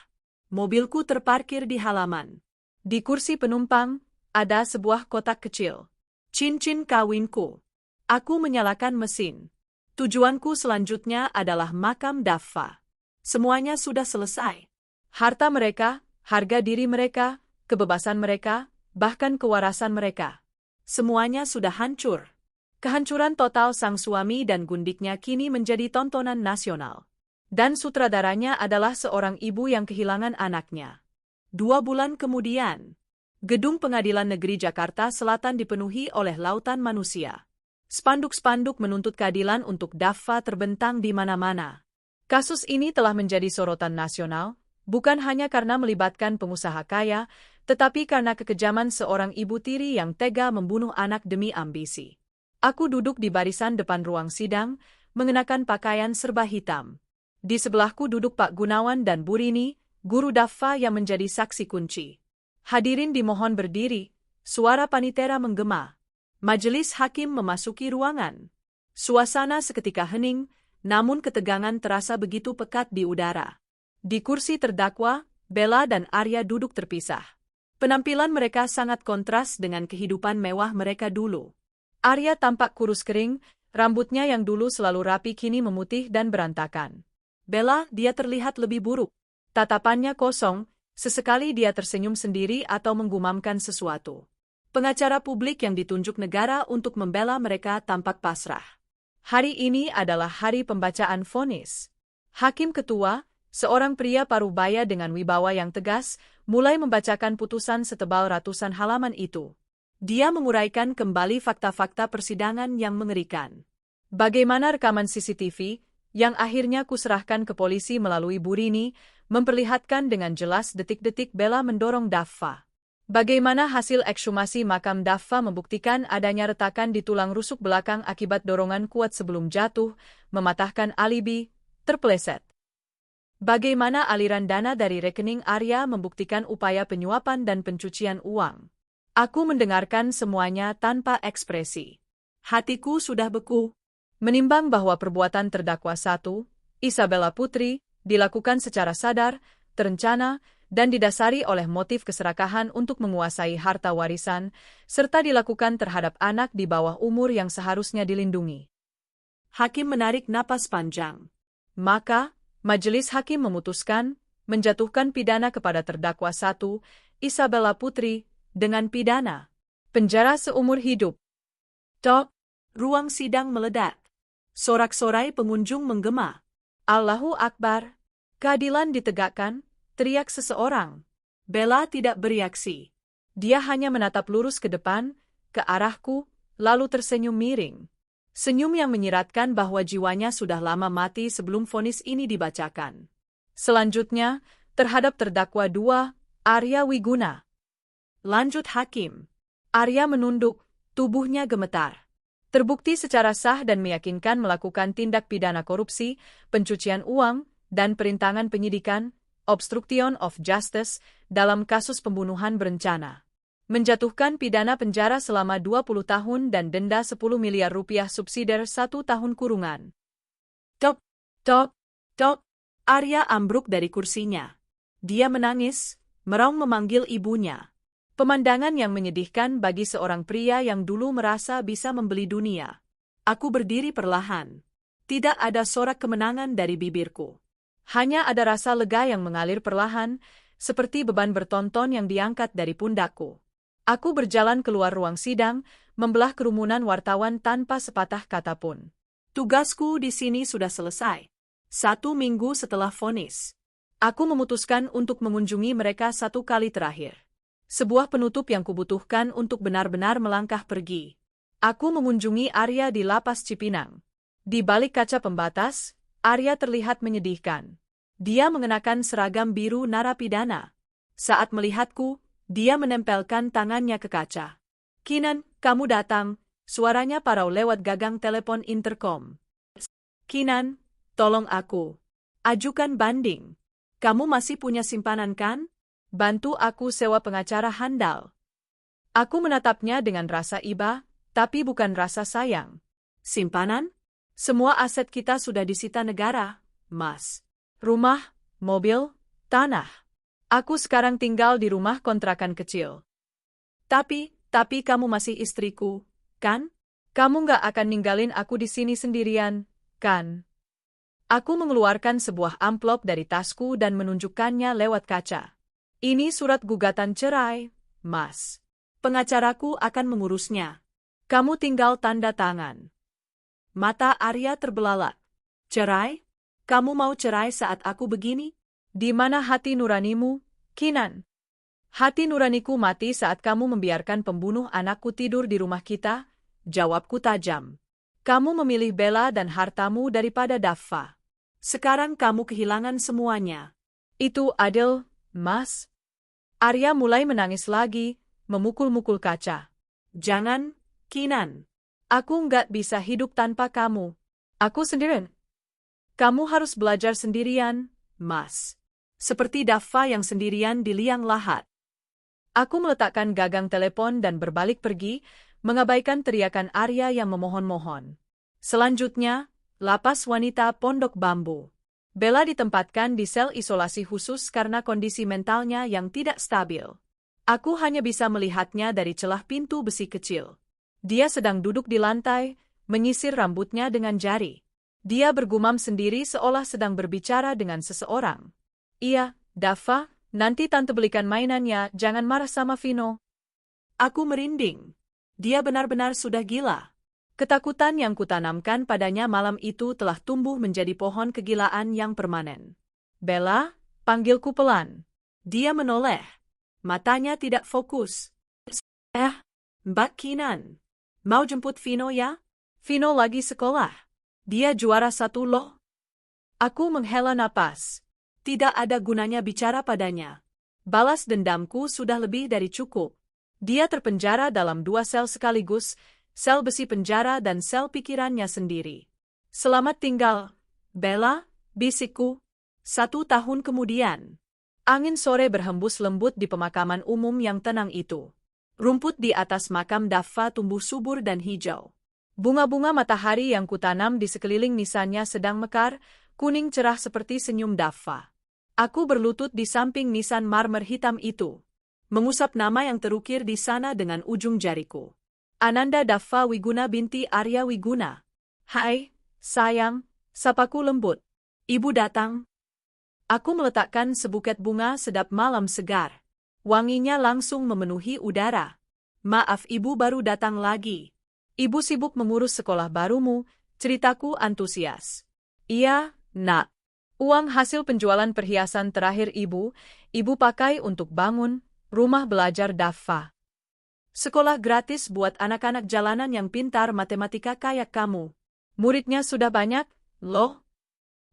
Mobilku terparkir di halaman. Di kursi penumpang, ada sebuah kotak kecil. Cincin kawinku. Aku menyalakan mesin. Tujuanku selanjutnya adalah makam Daffa. Semuanya sudah selesai. Harta mereka, harga diri mereka, kebebasan mereka, bahkan kewarasan mereka. Semuanya sudah hancur. Kehancuran total sang suami dan gundiknya kini menjadi tontonan nasional. Dan sutradaranya adalah seorang ibu yang kehilangan anaknya. 2 bulan kemudian, gedung Pengadilan Negeri Jakarta Selatan dipenuhi oleh lautan manusia. Spanduk-spanduk menuntut keadilan untuk Daffa terbentang di mana-mana. Kasus ini telah menjadi sorotan nasional, bukan hanya karena melibatkan pengusaha kaya, tetapi karena kekejaman seorang ibu tiri yang tega membunuh anak demi ambisi. Aku duduk di barisan depan ruang sidang, mengenakan pakaian serba hitam. Di sebelahku duduk Pak Gunawan dan Bu Rini, guru Daffa yang menjadi saksi kunci. Hadirin dimohon berdiri, suara panitera menggema. Majelis hakim memasuki ruangan. Suasana seketika hening, namun ketegangan terasa begitu pekat di udara. Di kursi terdakwa, Bella dan Arya duduk terpisah. Penampilan mereka sangat kontras dengan kehidupan mewah mereka dulu. Arya tampak kurus kering, rambutnya yang dulu selalu rapi kini memutih dan berantakan. Bella, dia terlihat lebih buruk. Tatapannya kosong, sesekali dia tersenyum sendiri atau menggumamkan sesuatu. Pengacara publik yang ditunjuk negara untuk membela mereka tampak pasrah. Hari ini adalah hari pembacaan vonis. Hakim ketua, seorang pria parubaya dengan wibawa yang tegas, mulai membacakan putusan setebal ratusan halaman itu. Dia menguraikan kembali fakta-fakta persidangan yang mengerikan. Bagaimana rekaman CCTV, yang akhirnya kuserahkan ke polisi melalui Bu Rini, memperlihatkan dengan jelas detik-detik Bella mendorong Daffa. Bagaimana hasil ekshumasi makam Daffa membuktikan adanya retakan di tulang rusuk belakang akibat dorongan kuat sebelum jatuh, mematahkan alibi, terpeleset. Bagaimana aliran dana dari rekening Arya membuktikan upaya penyuapan dan pencucian uang. Aku mendengarkan semuanya tanpa ekspresi. Hatiku sudah beku. Menimbang bahwa perbuatan terdakwa 1, Isabella Putri, dilakukan secara sadar, terencana, dan didasari oleh motif keserakahan untuk menguasai harta warisan, serta dilakukan terhadap anak di bawah umur yang seharusnya dilindungi. Hakim menarik napas panjang. Maka, majelis hakim memutuskan, menjatuhkan pidana kepada terdakwa 1, Isabella Putri, dengan pidana penjara seumur hidup. Tok, ruang sidang meledak. Sorak-sorai pengunjung menggema. Allahu Akbar. Keadilan ditegakkan. Teriak seseorang. Bella tidak bereaksi. Dia hanya menatap lurus ke depan, ke arahku, lalu tersenyum miring. Senyum yang menyiratkan bahwa jiwanya sudah lama mati sebelum vonis ini dibacakan. Selanjutnya, terhadap terdakwa 2, Arya Wiguna. Lanjut hakim. Arya menunduk, tubuhnya gemetar. Terbukti secara sah dan meyakinkan melakukan tindak pidana korupsi, pencucian uang, dan perintangan penyidikan, obstruction of justice, dalam kasus pembunuhan berencana. Menjatuhkan pidana penjara selama 20 tahun dan denda 10 miliar rupiah subsidiar 1 tahun kurungan. Tok, tok, tok. Arya ambruk dari kursinya. Dia menangis, meraung memanggil ibunya. Pemandangan yang menyedihkan bagi seorang pria yang dulu merasa bisa membeli dunia. Aku berdiri perlahan. Tidak ada sorak kemenangan dari bibirku. Hanya ada rasa lega yang mengalir perlahan, seperti beban bertonton yang diangkat dari pundakku. Aku berjalan keluar ruang sidang, membelah kerumunan wartawan tanpa sepatah kata pun. Tugasku di sini sudah selesai. 1 minggu setelah vonis. Aku memutuskan untuk mengunjungi mereka 1 kali terakhir. Sebuah penutup yang kubutuhkan untuk benar-benar melangkah pergi. Aku mengunjungi Arya di Lapas Cipinang. Di balik kaca pembatas, Arya terlihat menyedihkan. Dia mengenakan seragam biru narapidana. Saat melihatku, dia menempelkan tangannya ke kaca. "Kinan, kamu datang," suaranya parau lewat gagang telepon intercom. "Kinan, tolong aku. Ajukan banding. Kamu masih punya simpanan kan? Bantu aku sewa pengacara handal." Aku menatapnya dengan rasa iba, tapi bukan rasa sayang. "Simpanan? Semua aset kita sudah disita negara, Mas. Rumah, mobil, tanah. Aku sekarang tinggal di rumah kontrakan kecil." Tapi kamu masih istriku, kan? Kamu nggak akan ninggalin aku di sini sendirian, kan?" Aku mengeluarkan sebuah amplop dari tasku dan menunjukkannya lewat kaca. "Ini surat gugatan cerai, Mas. Pengacaraku akan mengurusnya. Kamu tinggal tanda tangan." Mata Arya terbelalak. "Cerai? Kamu mau cerai saat aku begini? Di mana hati nuranimu, Kinan?" "Hati nuraniku mati saat kamu membiarkan pembunuh anakku tidur di rumah kita," jawabku tajam. "Kamu memilih Bella dan hartamu daripada Daffa. Sekarang kamu kehilangan semuanya. Itu adil, Mas?" Arya mulai menangis lagi, memukul-mukul kaca. "Jangan, Kinan. Aku nggak bisa hidup tanpa kamu. Aku sendirian. Kamu harus belajar sendirian, Mas. Seperti Daffa yang sendirian di liang lahat." Aku meletakkan gagang telepon dan berbalik pergi, mengabaikan teriakan Arya yang memohon-mohon. Selanjutnya, lapas wanita Pondok Bambu. Bella ditempatkan di sel isolasi khusus karena kondisi mentalnya yang tidak stabil. Aku hanya bisa melihatnya dari celah pintu besi kecil. Dia sedang duduk di lantai, menyisir rambutnya dengan jari. Dia bergumam sendiri seolah sedang berbicara dengan seseorang. "Iya, Daffa, nanti tante belikan mainannya, jangan marah sama Vino." Aku merinding. Dia benar-benar sudah gila. Ketakutan yang kutanamkan padanya malam itu telah tumbuh menjadi pohon kegilaan yang permanen. "Bella," panggilku pelan. Dia menoleh. Matanya tidak fokus. Mbak Kinan. Mau jemput Vino ya? Vino lagi sekolah. Dia juara 1 loh." Aku menghela napas. Tidak ada gunanya bicara padanya. Balas dendamku sudah lebih dari cukup. Dia terpenjara dalam 2 sel sekaligus, sel besi penjara dan sel pikirannya sendiri. "Selamat tinggal, Bella," bisikku. 1 tahun kemudian. Angin sore berhembus lembut di pemakaman umum yang tenang itu. Rumput di atas makam Daffa tumbuh subur dan hijau. Bunga-bunga matahari yang kutanam di sekeliling nisannya sedang mekar, kuning cerah seperti senyum Daffa. Aku berlutut di samping nisan marmer hitam itu, mengusap nama yang terukir di sana dengan ujung jariku. Ananda Daffa Wiguna binti Arya Wiguna. "Hai, sayang," sapaku lembut. "Ibu datang." Aku meletakkan sebuket bunga sedap malam segar. Wanginya langsung memenuhi udara. "Maaf, ibu baru datang lagi. Ibu sibuk mengurus sekolah barumu," ceritaku antusias. "Iya, nak. Uang hasil penjualan perhiasan terakhir ibu pakai untuk bangun rumah belajar Daffa. Sekolah gratis buat anak-anak jalanan yang pintar matematika kayak kamu. Muridnya sudah banyak, loh."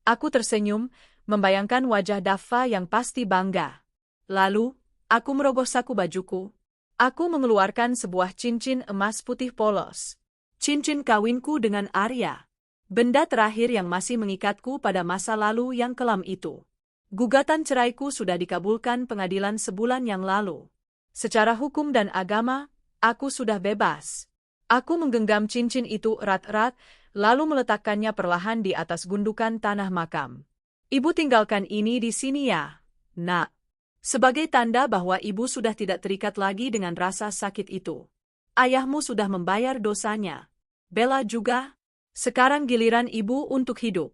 Aku tersenyum, membayangkan wajah Daffa yang pasti bangga. Lalu, aku merogoh saku bajuku. Aku mengeluarkan sebuah cincin emas putih polos. Cincin kawinku dengan Arya. Benda terakhir yang masih mengikatku pada masa lalu yang kelam itu. Gugatan ceraiku sudah dikabulkan pengadilan sebulan yang lalu. Secara hukum dan agama, aku sudah bebas. Aku menggenggam cincin itu erat-erat, lalu meletakkannya perlahan di atas gundukan tanah makam. "Ibu tinggalkan ini di sini ya, nak." Sebagai tanda bahwa ibu sudah tidak terikat lagi dengan rasa sakit itu. Ayahmu sudah membayar dosanya. Bella juga. Sekarang giliran ibu untuk hidup.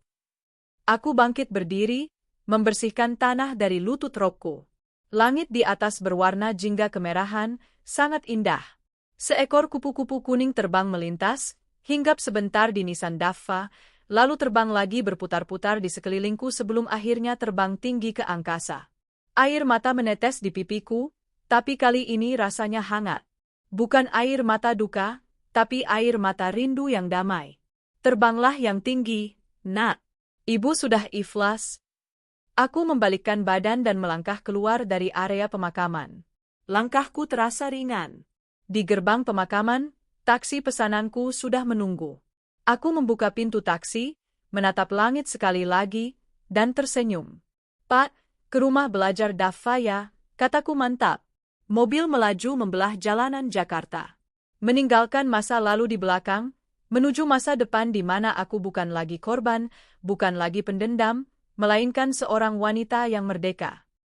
Aku bangkit berdiri, membersihkan tanah dari lutut rokku. Langit di atas berwarna jingga kemerahan, sangat indah. Seekor kupu-kupu kuning terbang melintas, hinggap sebentar di nisan Daffa, lalu terbang lagi berputar-putar di sekelilingku sebelum akhirnya terbang tinggi ke angkasa. Air mata menetes di pipiku, tapi kali ini rasanya hangat. Bukan air mata duka, tapi air mata rindu yang damai. Terbanglah yang tinggi, nak. Ibu sudah ikhlas. Aku membalikkan badan dan melangkah keluar dari area pemakaman. Langkahku terasa ringan. Di gerbang pemakaman, taksi pesananku sudah menunggu. Aku membuka pintu taksi, menatap langit sekali lagi, dan tersenyum. Pak, ke rumah belajar Daffa ya, kataku mantap. Mobil melaju membelah jalanan Jakarta. Meninggalkan masa lalu di belakang, menuju masa depan di mana aku bukan lagi korban, bukan lagi pendendam, melainkan seorang wanita yang merdeka.